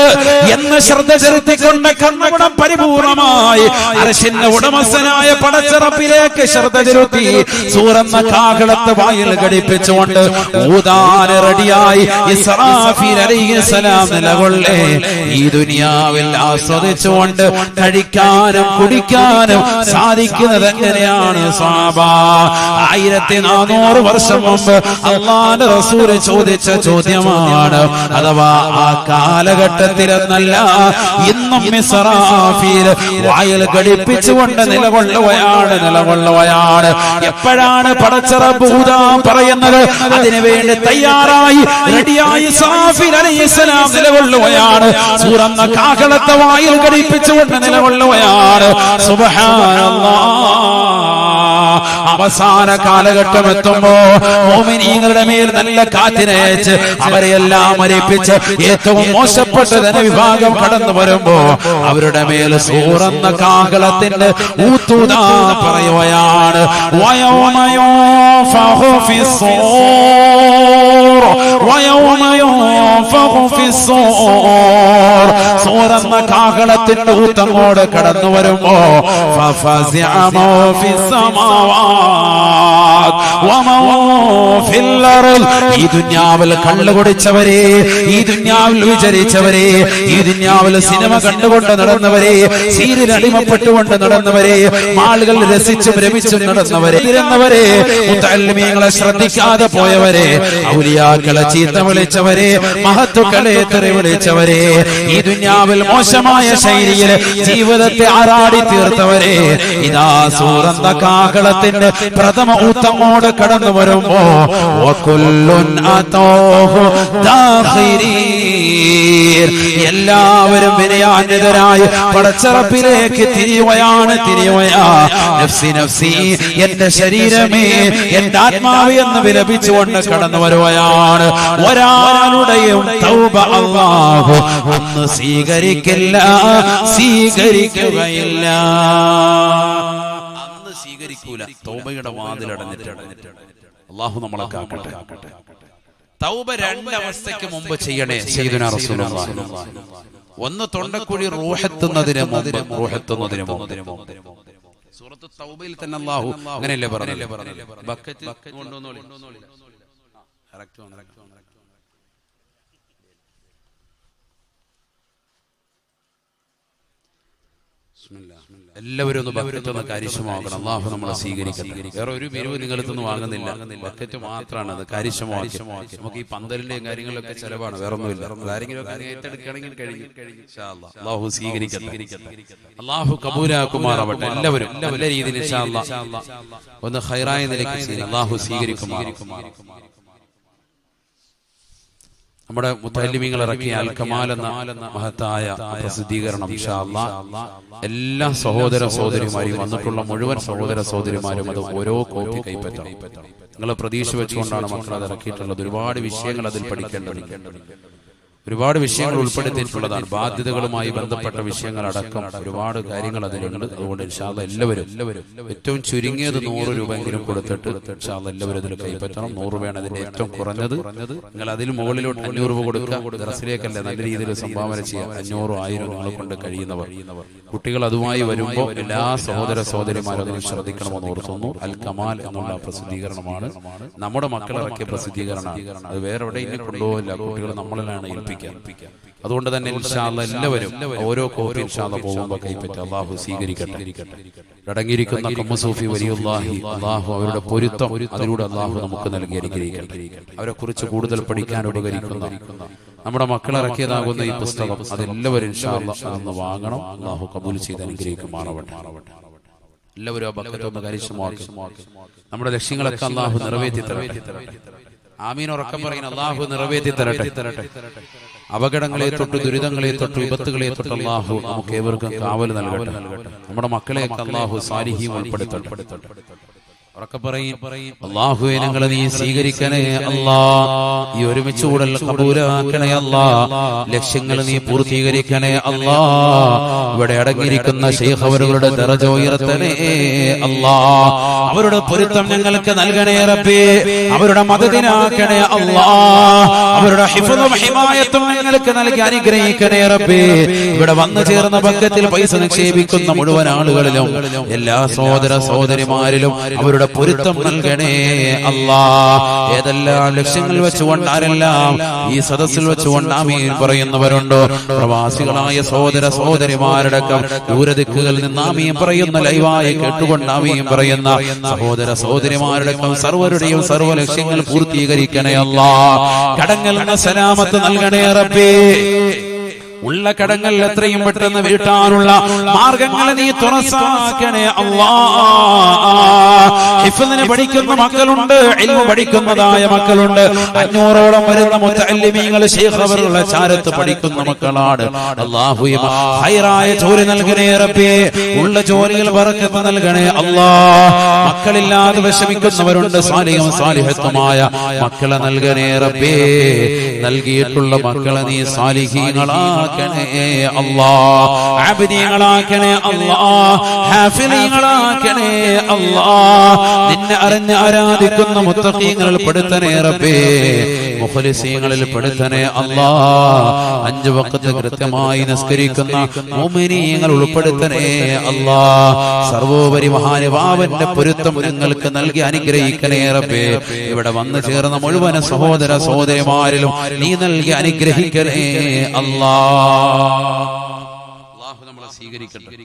എന്ന് ശ്രദ്ധ ചെലുത്തിക്കൊണ്ട് കർണപുടം പരിപൂർണമായി അർശിന്റെ ഉടമസ്ഥനായ പടച്ചറബിലേക്ക് ശ്രദ്ധ ചെലുത്തി സൂറന്ന കാഹളത്തെ വായിൽ ഘടിപ്പിച്ചുകൊണ്ട് ഊതാൻ റെഡിയായി ഇസ്രാഫീൽ അലൈഹിസ്സലാം നിലകൊള്ളേ. ഈ ദുനിയാവിൽ ആസ്വദിച്ചുകൊണ്ട് കഴിക്കാനും കുടിക്കാനും സാധിക്കുന്നത് എങ്ങനെയാണ് സ്വഹാബ? 1400 വർഷം മുമ്പ് അല്ലാഹുവിന്റെ റസൂൽ ചോദിച്ച ചോദ്യമാണ്. അഥവാ ആ കാലഘട്ടത്തിലെന്നല്ല, ഇന്നും ഇസ്രാഫീൽ വായിൽ ഘടിപ്പിച്ചുകൊണ്ട് നിലകൊള്ളുകയാണ്. എപ്പോഴാണ് പടച്ചറബ് ഊതാൻ പറയുന്നത് അതിനുവേണ്ടി തയ്യാറായി റെഡിയായി ഇസ്രാഫീൽ അലൈഹിസ്സലാം നിലകൊള്ളുകയാണ്. സൂറന്ന കാഹളത്തെ വായിൽ ഘടിപ്പിച്ചുകൊണ്ട് നിലകൊള്ളുകയാണ്. സുബ്ഹാനല്ലാഹ്. അവസാന കാലഘട്ടം എത്തുമ്പോ മുഅ്മിനീങ്ങളുടെ മേൽ നല്ല കാറ്റിനയച്ച് അവരെല്ലാം മരിപ്പിച്ച് ഏറ്റവും മോശപ്പെട്ട ജനവിഭാഗം കടന്നു വരുമ്പോ അവരുടെ മേൽ സൂറന്ന കാഹളത്തിന്റെ ഊത്തൂതാ പറയുകയാണ്. വയൗമ യുൻഫഖു ഫിസ്സൂർ വയൗമ യുൻഫഖു ഫിസ്സൂർ. സൂറന്ന കാഹളത്തിന്റെ ഊത്തങ്ങോട് കടന്നു വരുമ്പോ ഫഫസിഅ മൻ ഫിസ്സമാവാത് വമൻ ഫിൽ അർദ്. ഈ ദുനിയാവിൽ കള്ളു കുടിച്ചവരെ, ഈ ദുനിയാവിൽ വിചരിച്ചവരെ, ഈ ദുനിയാവിൽ സിനിമ കണ്ടുകൊണ്ട് നടന്നവരെ, സീരിയൽ അടിമപ്പെട്ടുകൊണ്ട് നടന്നവരെ, ആളുകൾ രസിച്ചും രമിച്ചും നടന്നവരെ, മുതഅല്ലിമീങ്ങളെ ശ്രദ്ധിക്കാതെ പോയവരെ, ഔലിയാക്കളെ ചീത്ത വിളിച്ചവരെ, മഹത്തുക്കളെ തെറി വിളിച്ചവരെ, ഈ ദുനിയാവിൽ മോശമായ ശൈലിയിൽ ജീവിതത്തെ ആറാടി തീർത്തവരെ, ഇതാ സൂറന്ന കാഹളത്തിന്റെ പ്രഥമ ഊത്തങ്ങോട് കടന്നു വരുമ്പോ വകുല്ലുൻ അതോഹു ദാഖിരീൻ. എല്ലാവരും വിനയാന്വിതരായി പടച്ചറബിലേക്ക് തിരിയുകയാണ്. നഫ്സി നഫ്സി, എന്റെ ശരീരമേ, എന്റെ ആത്മാവ് എന്ന് വിലപിച്ചുകൊണ്ട് കടന്നു വരുകയാണ്. ഒരാളുടെയും തൗബ അല്ലാഹു ഒന്ന് സ്വീകരിക്കുകയില്ല. അന്ന് സ്വീകരിക്കൂല. തൗബയുടെ വാതിലടഞ്ഞിട്ട് അല്ലാഹു നമ്മളെ കാക്കട്ടെ. തൗബ രണ്ടവസ്ഥയ്ക്ക് മുമ്പ് ചെയ്യണേ സയ്യിദുനാ റസൂലുള്ളാഹി. ഒന്ന് തൊണ്ടക്കുഴി റൂഹെത്തുന്നതിന് മുമ്പ്. സൂറത്ത് തൗബയിൽ തന്നെ അല്ലാഹു അങ്ങനെയല്ലേ പറഞ്ഞത്? ബക്കറ്റ് കൊണ്ടുവന്നോളി. എല്ലാവരും ഒന്ന് ബക്കറ്റൊന്ന് കാര്യക്ഷമമാക്കണം. അള്ളാഹു നമ്മളെ സ്വീകരിക്കട്ടെ. വേറെ ഒരു പിരിവ് നിങ്ങളെടുത്തൊന്നും വാങ്ങുന്നില്ല, ബക്കറ്റ് മാത്രമാണ് അത് കാര്യക്ഷമമാക്കി. നമുക്ക് ഈ പന്തലിന്റെയും കാര്യങ്ങളിലൊക്കെ ചെലവാണ്, വേറെ ഒന്നുമില്ല. ആരെങ്കിലും ഏറ്റെടുക്കുകയാണെങ്കിൽ കഴിഞ്ഞു. അള്ളാഹു സ്വീകരിക്കട്ടെ, അള്ളാഹു കബൂലാക്കുമാറാവട്ടെ. എല്ലാവരും നല്ല രീതിയിൽ ഇൻഷാ അല്ലാഹ് ഒന്ന് ഖൈറായ നിലയ്ക്ക് ചെയ്യും. അള്ളാഹു സ്വീകരിക്കുമാറാവട്ടെ. നമ്മുടെ മുത്തല്ലിമീങ്ങൾ ഇറക്കിയ അൽ കമാൽ എന്ന മഹത്തായ പ്രസിദ്ധീകരണം ഇൻഷാ അല്ലാഹ് എല്ലാ സഹോദര സഹോദരിമാരും വന്നിട്ടുള്ള മുഴുവൻ സഹോദര സഹോദരിമാരും അത് ഓരോ കോപ്പി കൈപ്പറ്റണം. നിങ്ങൾ പ്രതീക്ഷ വെച്ചുകൊണ്ടാണ് മക്കൾ അത് ഇറക്കിയിട്ടുള്ളത്. ഒരുപാട് വിഷയങ്ങൾ അതിൽ പഠിക്കേണ്ടതുണ്ട്, ഒരുപാട് വിഷയങ്ങൾ ഉൾപ്പെടുത്തിയിട്ടുള്ളതാണ്. ബാധ്യതകളുമായി ബന്ധപ്പെട്ട വിഷയങ്ങളടക്കം ഒരുപാട് കാര്യങ്ങൾ അതിലുണ്ട്. അതുകൊണ്ട് ഇൻഷാ അല്ലാഹ് എല്ലാവരും ഏറ്റവും ചുരുങ്ങിയത് 100 രൂപയെങ്കിലും കൊടുത്തിട്ട് ഇൻഷാ അല്ലാഹ് എല്ലാവരും അതിൽ കൈപ്പറ്റണം. 100 രൂപയാണ് അതിന്റെ ഏറ്റവും കുറഞ്ഞത്. നിങ്ങൾ അതിൽ മുകളിലോട്ട് 500 രൂപ കൊടുക്കുക. ദർസിലേക്കല്ല, നല്ല രീതിയിൽ സംഭാവന ചെയ്യുക. 500, 1000 നിങ്ങളെ കൊണ്ട് കഴിയുന്നവർ കുട്ടികൾ അതുമായി വരുമ്പോൾ എല്ലാ സഹോദര സഹോദരിമാരും ശ്രദ്ധിക്കണമെന്ന് ഓർക്കുന്നു. അൽ കമാൽ എന്നുള്ള പ്രസിദ്ധീകരണമാണ് നമ്മുടെ മക്കൾ ഇറക്കിയ പ്രസിദ്ധീകരണമാണ്. അത് വേറെ എവിടെ ഇനി കൊണ്ടുപോകില്ല, കുട്ടികൾ നമ്മളിലാണ് ഏൽപ്പിക്കുക. അതുകൊണ്ട് തന്നെ ഇൻഷാ അല്ലാഹ് എല്ലാവരും ഓരോ കോപ്പി ഇൻഷാ അല്ലാഹ് പോകുമ്പോൾ കൈപ്പറ്റ. അള്ളാഹു സ്വീകരിക്കട്ടെ. അടങ്ങിയിരിക്കുന്ന ഖമ്മസൂഫി വലിയുല്ലാഹി അള്ളാഹു അവരുടെ പൊരുത്തം അതിലൂടെ അള്ളാഹു നമുക്ക് നൽകി അനുഗ്രഹിക്കട്ടെ. അവരെ കുറിച്ച് കൂടുതൽ പഠിക്കാൻ ഉപകരിക്കുന്ന നമ്മുടെ മക്കൾ ഇറക്കിയതാകുന്ന ഈ പുസ്തകം അതെല്ലാവരും ഇൻഷാ അല്ലാഹ് അതൊന്ന് വാങ്ങണം. അള്ളാഹു കബൂൽ ചെയ്ത് അനുഗ്രഹിക്കുമാറാവട്ടെ. എല്ലാവരും ആ ബക്കറ്റ് ഒന്ന് കാര്യക്ഷമമാക്കി നമ്മുടെ ലക്ഷ്യങ്ങളൊക്കെ അള്ളാഹു നിറവേറ്റി തരട്ടെ. ആമീൻ. ഉറക്കം പറയുന്ന അള്ളാഹു നിറവേറ്റി തരട്ടെ. അപകടങ്ങളെ തൊട്ട്, ദുരിതങ്ങളെ തൊട്ട്, വിപത്തുകളെ തൊട്ട് അള്ളാഹു നമുക്ക് ഏവർക്കും കാവൽ നൽകട്ടെ. നമ്മുടെ മക്കളെ അള്ളാഹു സാലിഹീൻ ഉൾപ്പെടുത്തട്ടെ. ഉറക്കെ പറയും അല്ലാഹുവേ ഞങ്ങളെ നീ സ്വീകരിക്കണേ അല്ലാ. ഈ ഒരുമിച്ച് കൂടൽ കബൂലാക്കണേ അല്ലാ. ലക്ഷ്യങ്ങൾ നീ പൂർത്തീകരിക്കണേ അല്ലാ. ഇവിടെ അടങ്ങിയിരിക്കുന്ന ശൈഖ് അവരുടെ ദറജ ഉയർത്തണേ അല്ലാ. അവരുടെ പൊരുത്തം ഞങ്ങൾക്ക് നൽകണേ റബ്ബേ. അവരുടെ മദദിനാക്കണേ അല്ലാ. അവരുടെ ഹിഫ്ളും ഹിമായത്തും ഞങ്ങൾക്ക് നൽകി അനുഗ്രഹിക്കണേ റബ്ബേ. ഇവിടെ വന്നു ചേർന്ന ബക്കറ്റിൽ പൈസ നിക്ഷേപിക്കുന്ന മുഴുവൻ ആളുകളിലും എല്ലാ സഹോദര സഹോദരിമാരിലും അവരുടെ പൊരുത്തം നൽകണേ അല്ലാ. ഏതെല്ലാം ലക്ഷ്യങ്ങൾ വെച്ചുകൊണ്ട് ആരെല്ലാം ഈ സദസ്സിൽ വെച്ചുകൊണ്ട് ആമീൻ പറയുന്നവരുണ്ടോ, പ്രവാസികളായ സഹോദര സഹോദരിമാരടക്കം ദൂരദിക്കുകളിൽ നിന്ന് ആമീൻ പറയുന്ന ലൈവായി കേട്ടുകൊണ്ട് ആമീൻ പറയുന്ന സഹോദര സഹോദരിമാരടക്കം സർവരുടെയും സർവ്വ ലക്ഷ്യങ്ങൾ പൂർത്തീകരിക്കണേ അല്ലാ. കടങ്ങളിൽ നിന്ന് സലാമത്ത് നൽകണേ റബ്ബേ. ഉള്ള കടങ്ങൾ എത്രയും പെട്ടെന്ന് വീട്ടാനുള്ള മാർഗങ്ങൾ നീ തുറസാക്കണേ അല്ലാ. ഹിഫ്ളിന് പഠിക്കുന്ന മക്കളുണ്ട്, ഇൽമു പഠിക്കുന്നതായ മക്കളുണ്ട്. 500ഓളം വരുന്ന മുതഅല്ലിമീങ്ങൾ ശൈഖ് അവരുടെ ചാരത്ത് പഠിക്കുന്ന മക്കളാണ്. അല്ലാഹുവേ ഹൈറായ ജോലി നൽകണേ റബ്ബേ. ഉള്ള ജോലിയിൽ ബറക്കത്ത് നൽകണേ അല്ലാ. മക്കളില്ലാതെ വിഷമിക്കുന്നവരുണ്ട്, സാലിഹും സാലിഹത്തുമായ മക്കളെ നൽകണേ റബ്ബേ. നൽകിയിട്ടുള്ള മക്കളെ നീ സാലിഹീങ്ങളാക്കണേ അല്ലാ. ആബിദീങ്ങളാക്കണേ അല്ലാ. ഹാഫിളീങ്ങളാക്കണേ അല്ലാ. നിന്നെ അറിഞ്ഞ് ആരാധിക്കുന്ന മുത്തഖീങ്ങളിൽ പെടുത്തണേ റബ്ബേ. മുഖ്ലിസീങ്ങളിൽ പെടുത്തണേ അല്ലാ. 5 വഖത്ത് കൃത്യമായി നിസ്കരിക്കുന്ന മുഅ്മിനീങ്ങൾ ഉൾപ്പെടുത്തണേ അല്ലാ. സർവോപരി മഹാനുഭാവന്റെ പൊരുത്തം നിങ്ങൾക്ക് നൽകി അനുഗ്രഹിക്കണേ റബ്ബേ. ഇവിടെ വന്നു ചേർന്ന മുഴുവൻ സഹോദര സഹോദരിമാരിലും നീ നൽകി അനുഗ്രഹിക്കണേ അല്ലാ. അല്ലാഹു നമ്മളെ സ്വീകരിക്കട്ടെ.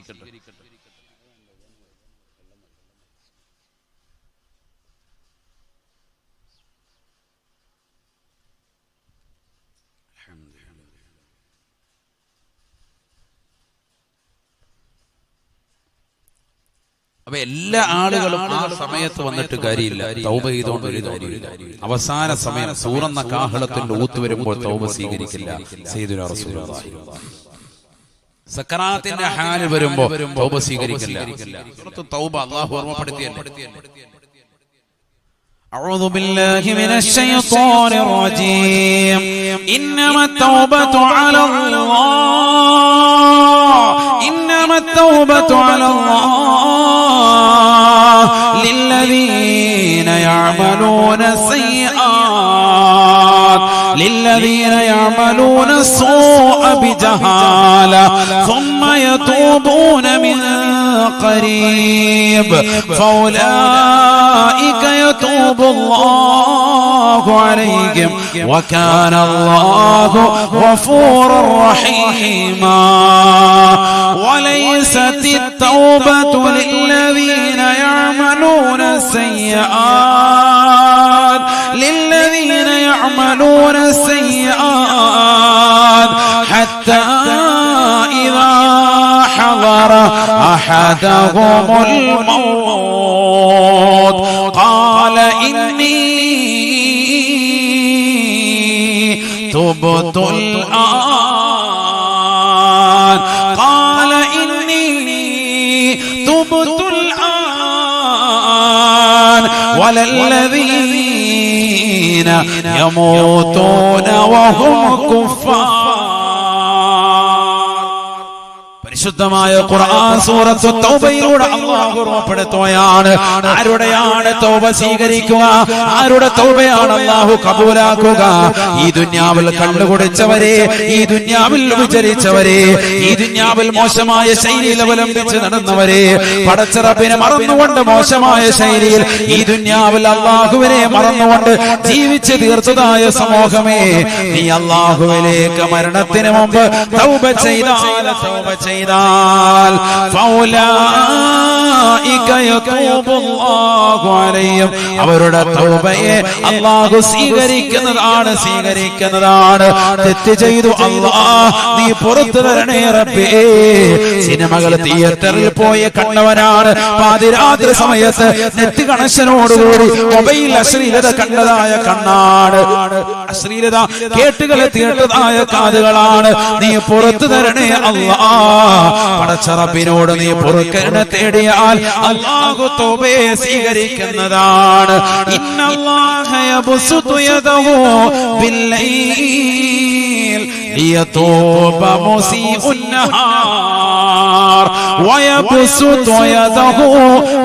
അപ്പൊ എല്ലാ ആളുകളും ആ സമയത്ത് വന്നിട്ട് കാര്യമില്ല, തൗബ ചെയ്തുകൊണ്ട് ഒരു കാര്യമില്ല. അവസാന സമയം സൂറന്ന കാഹളത്തിന്റെ ഊത്ത് വരുമ്പോൾ തൗബ സ്വീകരിക്കില്ല. സയ്യിദുനാ റസൂലുള്ളാഹി സക്കറാത്തിന്റെ ഹാല് വരുമ്പോ തൗബ സ്വീകരിക്കില്ല. സൂറത്ത് തൗബ അല്ലാഹു ഓർമ്മപ്പെടുത്തിയല്ലേ. أعوذ بالله من الشيطان الرجيم إنما التوبة على الله إنما التوبة على الله للذين يعملون السيئات للذين يعملون السوء بجهالة ثم يتوبون من قريب فأولئك يتوب الله عليهم وكان الله غفورا رحيما وليست التوبة للذين يعملون السيئات حتى إذا حضر أحدهم الموت قال إني تبت الآن ولا الذين يموتون وهم كفار. പരിശുദ്ധമായ ഖുർആൻ സൂറത്തു തൗബയിലൂടെ അല്ലാഹു ഓർമ്മപ്പെടുത്തുകയാണ് ആരുടെയാണ് തൗബ സ്വീകരിക്കുക, ആരുടെ തൗബയാണ് അല്ലാഹു കബൂലാക്കുക. ഈ ദുനിയാവിൽ കണ്ടുകുടിച്ചവരെ, ഈ ദുനിയാവിൽ വിചരിച്ചവരെ, ഈ ദുനിയാവിൽ മോശമായ ശൈലിയിൽ അവലംബിച്ച് നടന്നവരെ, പടച്ച റബ്ബിനെ മറന്നുകൊണ്ട് മോശമായ ശൈലിയിൽ ഈ ദുനിയാവിൽ അല്ലാഹുവിനെ മറന്നുകൊണ്ട് ജീവിച്ച് തീർത്തതായ സമൂഹമേ, നീ അല്ലാഹുവിലേക്ക് മരണത്തിന് മുമ്പ് തൗബ ചെയ്താൽ അവരുടെ തൗബയെ അല്ലാഹു സ്വീകരിക്കുന്നതാണ്. തെറ്റ് ചെയ്തു അല്ലാഹ് നീ പുറത്തു തരണേ റബ്ബേ. സിനിമകൾ തിയേറ്ററിൽ പോയി കണ്ടവനാണ് പാതിരാത്രി സമയത്ത് നെറ്റ് കണക്ഷനോടുകൂടി മൊബൈൽ അശ്ലീലത കണ്ടതായ കണ്ണാണ്, അശ്ലീലത കേട്ടുകളെ തീർത്തതായ കാതുകളാണ്. നീ പുറത്തു തരണേ അല്ലാഹ്. പടച്ച റബ്ബിനോട് നീ പൊറുക്കലിനെ തേടിയാൽ അല്ലാഹു തൗബയെ സ്വീകരിക്കുന്നതാണ്. ഇന്നല്ലാഹ യബ്സുതു യദഹു ബില്ലൈൽ ലിയതൂബ മുസീഉൻ നഹാർ വയബ്സുതു യദഹു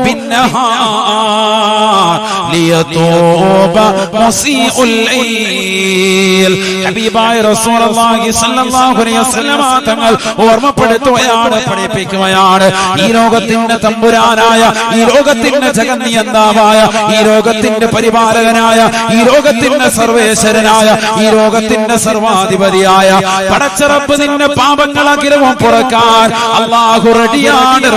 ബിന്നഹാർ ലിയതൂബ മുസീഉൽ ലൈൽ. ഹബീബായ റസൂലുള്ളാഹി സ്വല്ലല്ലാഹു അലൈഹി വസല്ലം തങ്ങൾ ഓർമ്മപ്പെടുത്തുകയാണ്, പഠിപ്പിക്കുകയാണ്. ഈ ലോകത്തിന്റെ തമ്പുരാനായ, ഈ ലോകത്തിന്റെ ജഗന്നിയന്താവായ, ഈ ലോകത്തിന്റെ പരിപാലകനായ, ഈ ലോകത്തിന്റെ സർവേശ്വരനായ, ഈ ലോകത്തിന്റെ സർവാധിപതിയായ പടച്ച റബ്ബ് നിന്റെ പാപങ്ങളകിലവും പുറക്കാൻ അല്ലാഹു റെഡിയാണ്.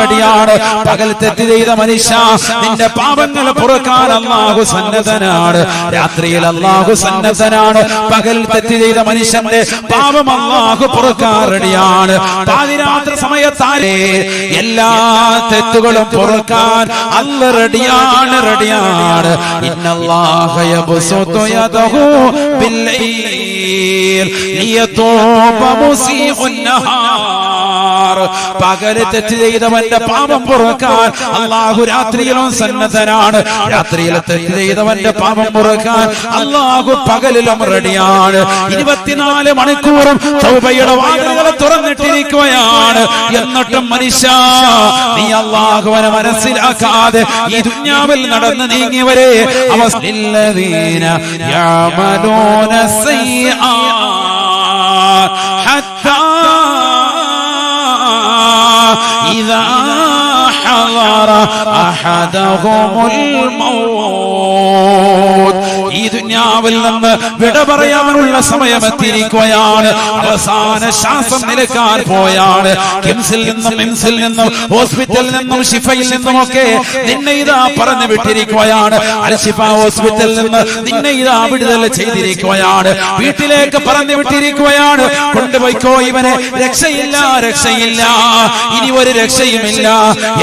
പകൽ തെറ്റ് ചെയ്ത മനുഷ്യ, നിന്റെ പാപങ്ങൾ പുറക്കാൻ അല്ലാഹു സന്നദ്ധനാണ്. രാത്രിയിൽ അല്ലാഹു സന്നദ്ധനാണ്. പകൽ തെറ്റ് ചെയ്ത മനുഷ്യന്റെ പാപം അല്ലാഹു പുറക്കാൻ റെഡിയാണ്. പാതിരാത്രി സമയത്താരെ എല്ലാ തെറ്റുകളും പൊറുക്കാൻ അല്ലാഹു റെഡിയാണ്. ഇന്നല്ലാഹ യബ്സുതു യദഹു ബില്ലൈൽ ലിയതൂബ മുസീഉൻ നഹാർ. പകല് തെറ്റ് ചെയ്തവന്റെ പാപം പൊറുക്കാൻ അല്ലാഹു രാത്രിയിലും സന്നദ്ധനാണ്. രാത്രിയിൽ തെറ്റ് ചെയ്തവന്റെ പാപം പൊറുക്കാൻ അല്ലാഹു പകലിലും റെഡിയാണ്. 24 മണിക്കൂറും തൗബയുടെ വാതിലുകൾ തുറന്നിട്ടിരിക്കുകയാണ്. എന്നിട്ടും മനുഷ്യ, നീ അല്ലാഹുവിനെ മനസ്സിലാക്കാതെ ഈ ദുനിയാവിൽ നടന്ന് നീങ്ങിയവരെ അവസ്ലില്ലദീന യഅമലൂന സയ്യിആത് ഹത്താ ഇദാ ഹളറ അഹദഹുമുൽ മൗത്. ഈ ദുനിയാവിൽ നിന്ന് വിട പറയാനുള്ള സമയം എത്തിയിരിക്കുകയാണ്. അവസാന ശ്വാസം നിലക്കാൻ പോയാണ്. കിംസിൽ നിന്നും, മിംസിൽ നിന്നും, ഹോസ്പിറ്റലിൽ നിന്നും, ഷിഫയിൽ നിന്നുമൊക്കെ നിന്നെ ഇതാ പറഞ്ഞു വിട്ടിരിക്കുകയാണ്. അൽഷിഫ ഹോസ്പിറ്റലിൽ നിന്ന് നിന്നെ ഇതാ വിടുതൽ ചെയ്തിരിക്കുകയാണ്. വീട്ടിലേക്ക് പറഞ്ഞു വിട്ടിരിക്കുകയാണ്. കൊണ്ടുപോയിക്കോ ഇവനെ, രക്ഷയില്ല, ഇനി ഒരു രക്ഷയുമില്ല.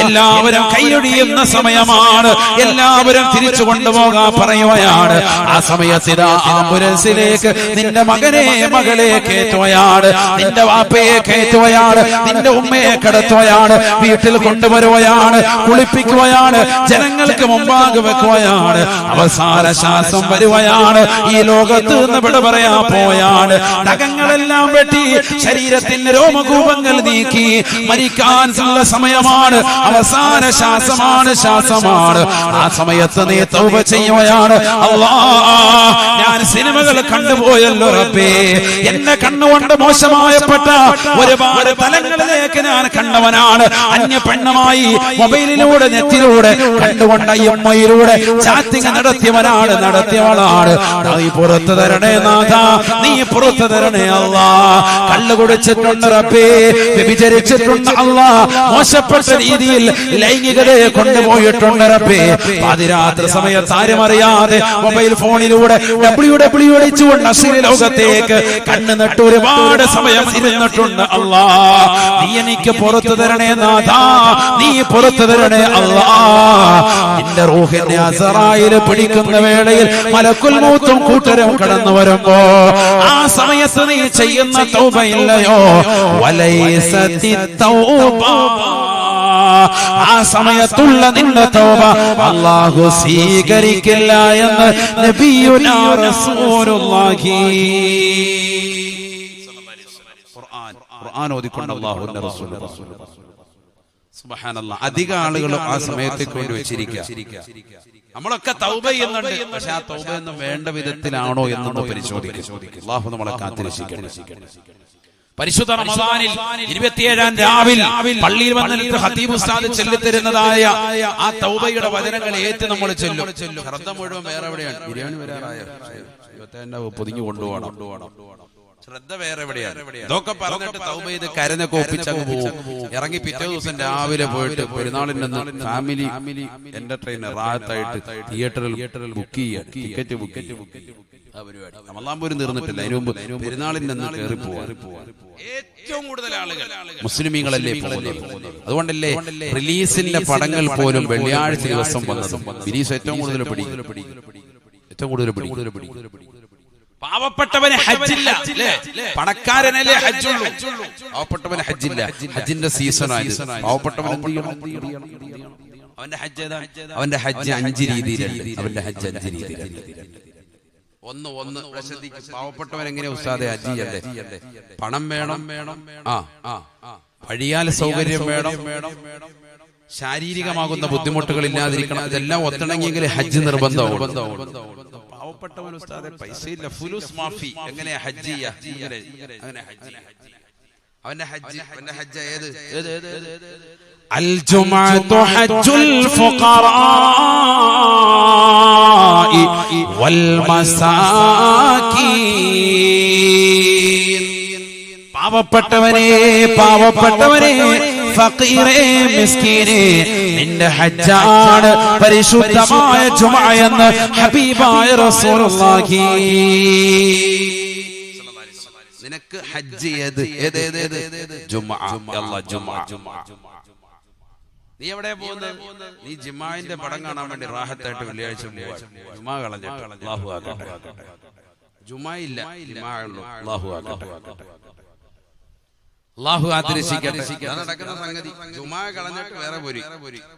എല്ലാവരും കൈയൊടിയുന്ന സമയമാണ്. എല്ലാവരും തിരിച്ചു കൊണ്ടുപോകാൻ പറയുകയാണ്. ആ സമയത്ത് ഇതാ ആംബുലൻസിലേക്ക് നിന്റെ മകനെ, മകളെ കയറ്റുകയാണ്. നിന്റെ വാപ്പയെ കയറ്റുകയാണ്. നിന്റെ ഉമ്മയെ കിടത്തുകയാണ്. വീട്ടിൽ കൊണ്ടുവരുകയാണ്. കുളിപ്പിക്കുകയാണ്. ജനങ്ങൾക്ക് മുമ്പാകെ വെക്കുകയാണ്. അവസാന ശ്വാസം വരുകയാണ്. ഈ ലോകത്ത് നിന്ന് വിട പറയാൻ പോയാണ്. നഖങ്ങളെല്ലാം വെട്ടി ശരീരത്തിന്റെ രോമകൂപങ്ങൾ നീക്കി മരിക്കാനുള്ള സമയമാണ്. അവസാന ശ്വാസമാണ്. ആ സമയത്ത് നീ തൗബ ചെയ്യുകയാണ്. അല്ലാഹ് ഞാൻ സിനിമകൾ കണ്ടുപോയല്ലോ റബ്ബേ. എന്നെ കണ്ണുകൊണ്ട് മോശമായപ്പെട്ട ഒരുപാട് തലങ്ങളിലേക്ക് ഞാൻ കണ്ടവനാണ്. അന്യ പെണ്ണുമായി മൊബൈലിലൂടെ നെറ്റിലൂടെ കണ്ടുകൊണ്ട എമ്മയിലൂടെ ചാറ്റിംഗ് നടത്തിയവളാണ്. നീ പുറത്തു തരണേ നാഥ, നീ പുറത്തു തരണേ അല്ലാ. കള്ളു കുടിച്ചിട്ടുണ്ട് റബ്ബേ, വ്യഭിചരിച്ചിട്ടുണ്ട് അല്ലാ, മോശപ്പെട്ട രീതിയിൽ ലൈംഗികതയെ കൊണ്ടുപോയിട്ടുണ്ട് റബ്ബേ. പാതിരാത്രി സമയത്ത് ആരും അറിയാതെ മൊബൈൽ ഫോണിലൂടെ ഡബ്ല്യു അടിച്ചുകൊണ്ട് അശ്ലീല ലോകത്തേക്ക് കണ്ണു നട്ട് ഒരുപാട് സമയം ഇരുന്നിട്ടുണ്ട് അല്ലാ. നീ എനിക്ക് പുറത്തു തരണേ നാഥാ, നീ പുറത്തു തരണേ അല്ലാ. നിന്റെ റൂഹിനെ അസറായിൽ പിടിക്കുന്ന വേളയിൽ മലക്കുൽ മൗത്തും കൂട്ടരും കടന്നു വരുമ്പോ ആ സമയത്ത് നീ ചെയ്യുന്ന തൗബയില്ലയോ, വലൈസത്തി തൗബ, ആ സമയത്തുള്ള നിന്റെ തൗബ അല്ലാഹു സ്വീകരിക്കില്ല എന്ന് നബിയുനാ റസൂലുള്ളാഹി ഖുർആൻ ഓതിക്കൊണ്ട് അല്ലാഹുവിന്റെ റസൂൽ സുബ്ഹാനല്ലാഹ്. അധിക ആളുകളും ആ സമയത്തേക്ക് വേണ്ടി വെച്ചിരിക്കുക. നമ്മളൊക്കെ തൗബ ചെയ്യുന്നുണ്ട്, പക്ഷെ ആ തൗബ ഒന്നും വേണ്ട വിധത്തിലാണോ എന്നൊന്ന് പരിശോധിക്കും. അല്ലാഹു നമ്മളെ കാത്തിരക്ഷിക്കട്ടെ. പരിശുദ്ധ റമദാനിൽ 27-ാം രാവിൽ പള്ളിയിൽ വന്നിട്ട് ഖതീബ് ഉസ്താദ് ചൊല്ലിത്തരുന്നതായ ആ തൗബയുടെ വചനങ്ങൾ ഏറ്റ് നമ്മൾ ചൊല്ലും. ശ്രദ്ധ മുഴുവൻ വേറെ എവിടെയാണ്? ബിരിയാണി വരാറായോ? 27 പൊതിഞ്ഞു കൊണ്ടുപോകണം. ശ്രദ്ധ വേറെ എവിടെയാണ്? ഇതൊക്കെ പറഞ്ഞിട്ട് തൗബ ചെയ്ത് കരഞ്ഞൊക്കെ ഒപ്പിച്ചങ്ങ് പോകും. ഇറങ്ങി പിറ്റേ ദിവസം രാവിലെ പോയിട്ട് പെരുന്നാളിൽ നിന്ന് ഫാമിലി എന്റർടൈനർ റാഹത്തായിട്ട് തിയേറ്ററിൽ ബുക്ക് ചെയ്യുക, ടിക്കറ്റ് ബുക്ക് ചെയ്യുക. റമദാൻ പോലും തീർന്നിട്ടില്ല, അതിനു മുമ്പ് പെരുന്നാളിൽ നിന്ന് കയറി പോവാൻ ഏറ്റവും കൂടുതൽ ആളുകൾ മുസ്ലിമീങ്ങളല്ലേ പോകുന്നത്. അതുകൊണ്ടല്ലേ റിലീസിന്റെ പടങ്ങൾ പോലും വെള്ളിയാഴ്ച ദിവസം വന്നത്. റിലീസ് ഏറ്റവും കൂടുതൽ പിടിക്കും. പാവപ്പെട്ടവന് ഹജ്ജില്ല, പണക്കാരനല്ലേ ഹജ്ജുള്ളൂ. പാവപ്പെട്ടവന് ഹജ്ജില്ല. ഹജ്ജിന്റെ സീസണായത്. പാവപ്പെട്ടവൻ അവന്റെ ഹജ്ജ് 5 രീതിയിലുണ്ട്. അവന്റെ ഹജ്ജ് 5 രീതിയിലുണ്ട്. ഒന്ന് പാവപ്പെട്ടവൻ എങ്ങനെ ഉസ്താദെ ഹജ്ജ് ചെയ്യണ്ടേ? പണം വേണം, വഴിയാൽ സൗകര്യം വേണം, ശാരീരികമാകുന്ന ബുദ്ധിമുട്ടുകൾ ഇല്ലാതിരിക്കണം. ഇതെല്ലാം ഒത്തിണങ്ങിയെങ്കിൽ ഹജ്ജ് നിർബന്ധവും. പാവപ്പെട്ടവൻ ഉസ്താദെ പൈസയില്ല, ഫുലൂസ് മാഫി, എങ്ങനെ ഹജ്ജ് ചെയ്യാ? അവന്റെ ഹജ്ജ് ഏത്? الجمعة حج الفقراء والمساكين. പാവപ്പെട്ടവനെ ഫഖീറേ മിസ്കീനേ, നിന്റെ ഹജ്ജാണ് പരിശുദ്ധമായ ജുമുഅ എന്ന് ഹബീബായ റസൂലുള്ളാഹി. നിനക്ക് ഹജ്ജ് ഏത്? ജുമുഅ. നീ എവിടെ പോകുന്നത്? നീ ജിമാഇന്റെ പടം കാണാൻ വേണ്ടി റാഹത്തായിട്ട് വെള്ളിയാഴ്ച ജുമാ കളഞ്ഞിട്ട് അല്ലാഹു ആക്കട്ടെ. ജുമാ ഇല്ല, ജുമാ ഉള്ളൂ. അല്ലാഹു ആക്കട്ടെ. അല്ലാഹു ആദരിക്കട്ടെ. നടക്കുന്ന സംഗതി ജുമാ കളഞ്ഞിട്ട് വേറെ പോരി.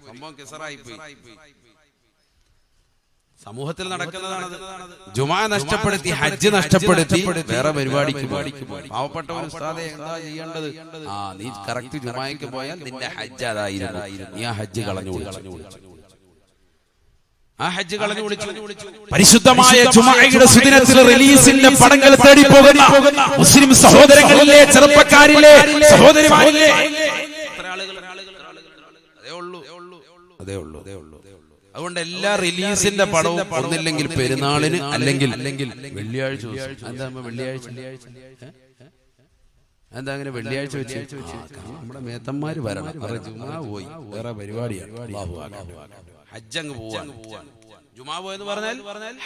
സംഭവം കിസറായി പോയി. സമൂഹത്തിൽ നടക്കുന്നതാണത്. ജുമാ നഷ്ടപ്പെടുത്തി, ഹജ്ജ് നഷ്ടപ്പെടുത്തി, വേറെ പരിപാടിക്ക് പോയി. പാവപ്പെട്ടവൻ ഉസ്താദേ എന്താ ചെയ്യേണ്ടത്? നീ കറക്റ്റ് ജുമായ്ക്ക് പോയാൽ നിന്റെ ഹജ്ജ് അതായിരുന്നു. നീ ആ ഹജ്ജ് കളഞ്ഞു വിളിച്ചു. പരിശുദ്ധമായ ജുമുഅയുടെ സുദിനത്തിൽ റിലീസിന്റെ പടങ്ങൾ തേടി പോകുന്ന മുസ്ലിം സഹോദരങ്ങളിലെ, ചെറുപ്പക്കാരിലെ, സഹോദരിമാരിലെ അതേ ഉള്ളൂ. അതുകൊണ്ട് എല്ലാ റിലീസിന്റെ പടവും ഒന്നില്ലെങ്കിൽ പെരുന്നാളിന്, അല്ലെങ്കിൽ വെള്ളിയാഴ്ച. എന്താ അങ്ങനെ വെള്ളിയാഴ്ച വെച്ച് നമ്മുടെ മേത്തന്മാര് വരണം. ജുമാ പോയി, വേറെ പരിപാടിയാണ്. ഹജ്ജങ്ങ് പോവാൻ. ജുമാ പോയെന്ന് പറഞ്ഞാൽ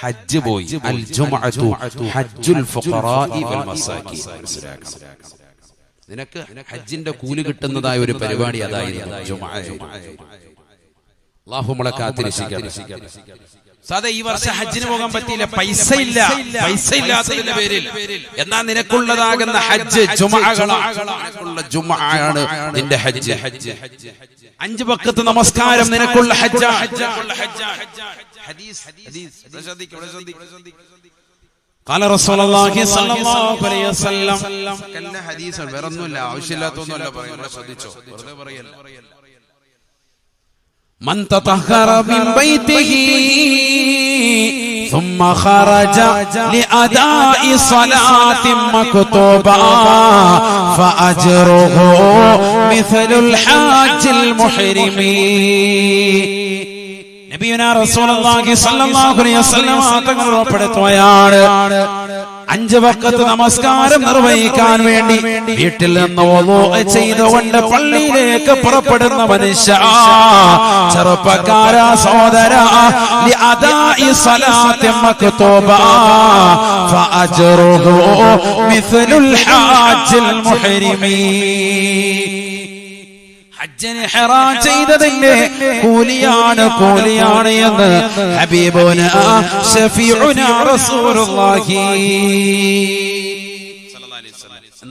ഹജ്ജ് പോയി. അൽ ജുമുഅതു ഹജ്ജുൽ ഫുഖറാഇ വൽ മസാകീൻ. നിനക്ക് ഹജ്ജിന്റെ കൂലി കിട്ടുന്നതായ ഒരു പരിപാടി അതായിരുന്നു ജുമുഅ. അല്ലാഹു നമ്മളെ കാത്തിരക്ഷിക്കട്ടെ. സാദേ ഈ വർഷം ഹജ്ജിന് പോകാൻ പറ്റിയില്ല, പൈസ ഇല്ലാത്തതിന്റെ പേരിൽ. എന്നാൽ നിനക്കുള്ളതാകുന്ന ഹജ്ജ് ജുമുഅയാണ് നിന്റെ ഹജ്ജ്. 5 വഖത്ത് നമസ്കാരം നിനക്കുള്ള ഹജ്ജ്. قال رسول الله صلى الله عليه وسلم. ഹദീസ് വേറൊന്നുമില്ല, ആവശ്യമില്ലാത്തൊന്നുമല്ല പറയുന്നത്. ശ്രദ്ധിച്ചോ, വെറുതെ പറയല്ല. من تطهر من بيته ثم خرج لأداء صلاة مكتوبة فأجره مثل الحاج المحرم. നബിയുനാ റസൂലുള്ളാഹി സ്വല്ലല്ലാഹു അലൈഹി വസല്ലം തങ്ങൾ ഉറപ്പെടുത്തുകയാണ്, 5 വഖത്ത് നമസ്കാരം നിർവഹിക്കാൻ വേണ്ടി വീട്ടിൽ നിന്ന് വുളൂ ചെയ്തുകൊണ്ട് പള്ളിയിലേക്ക് പുറപ്പെടുന്ന മനുഷ്യ, ചെറുപ്പക്കാരാ സഹോദരാ, ലിഅദാഇ സ്വലാത്തി മക്തൂബ ഫഅജ്റുഹു മിസ്ലുൽ ഹാജിൽ മുഹ്രിമി. ഹജ്ജിന് ഇഹ്റാം ചെയ്തതിന്റെ കൂലിയാണ് എന്ന് ഹബീബുനാ ശഫീഉനാ റസൂലുള്ളാഹി.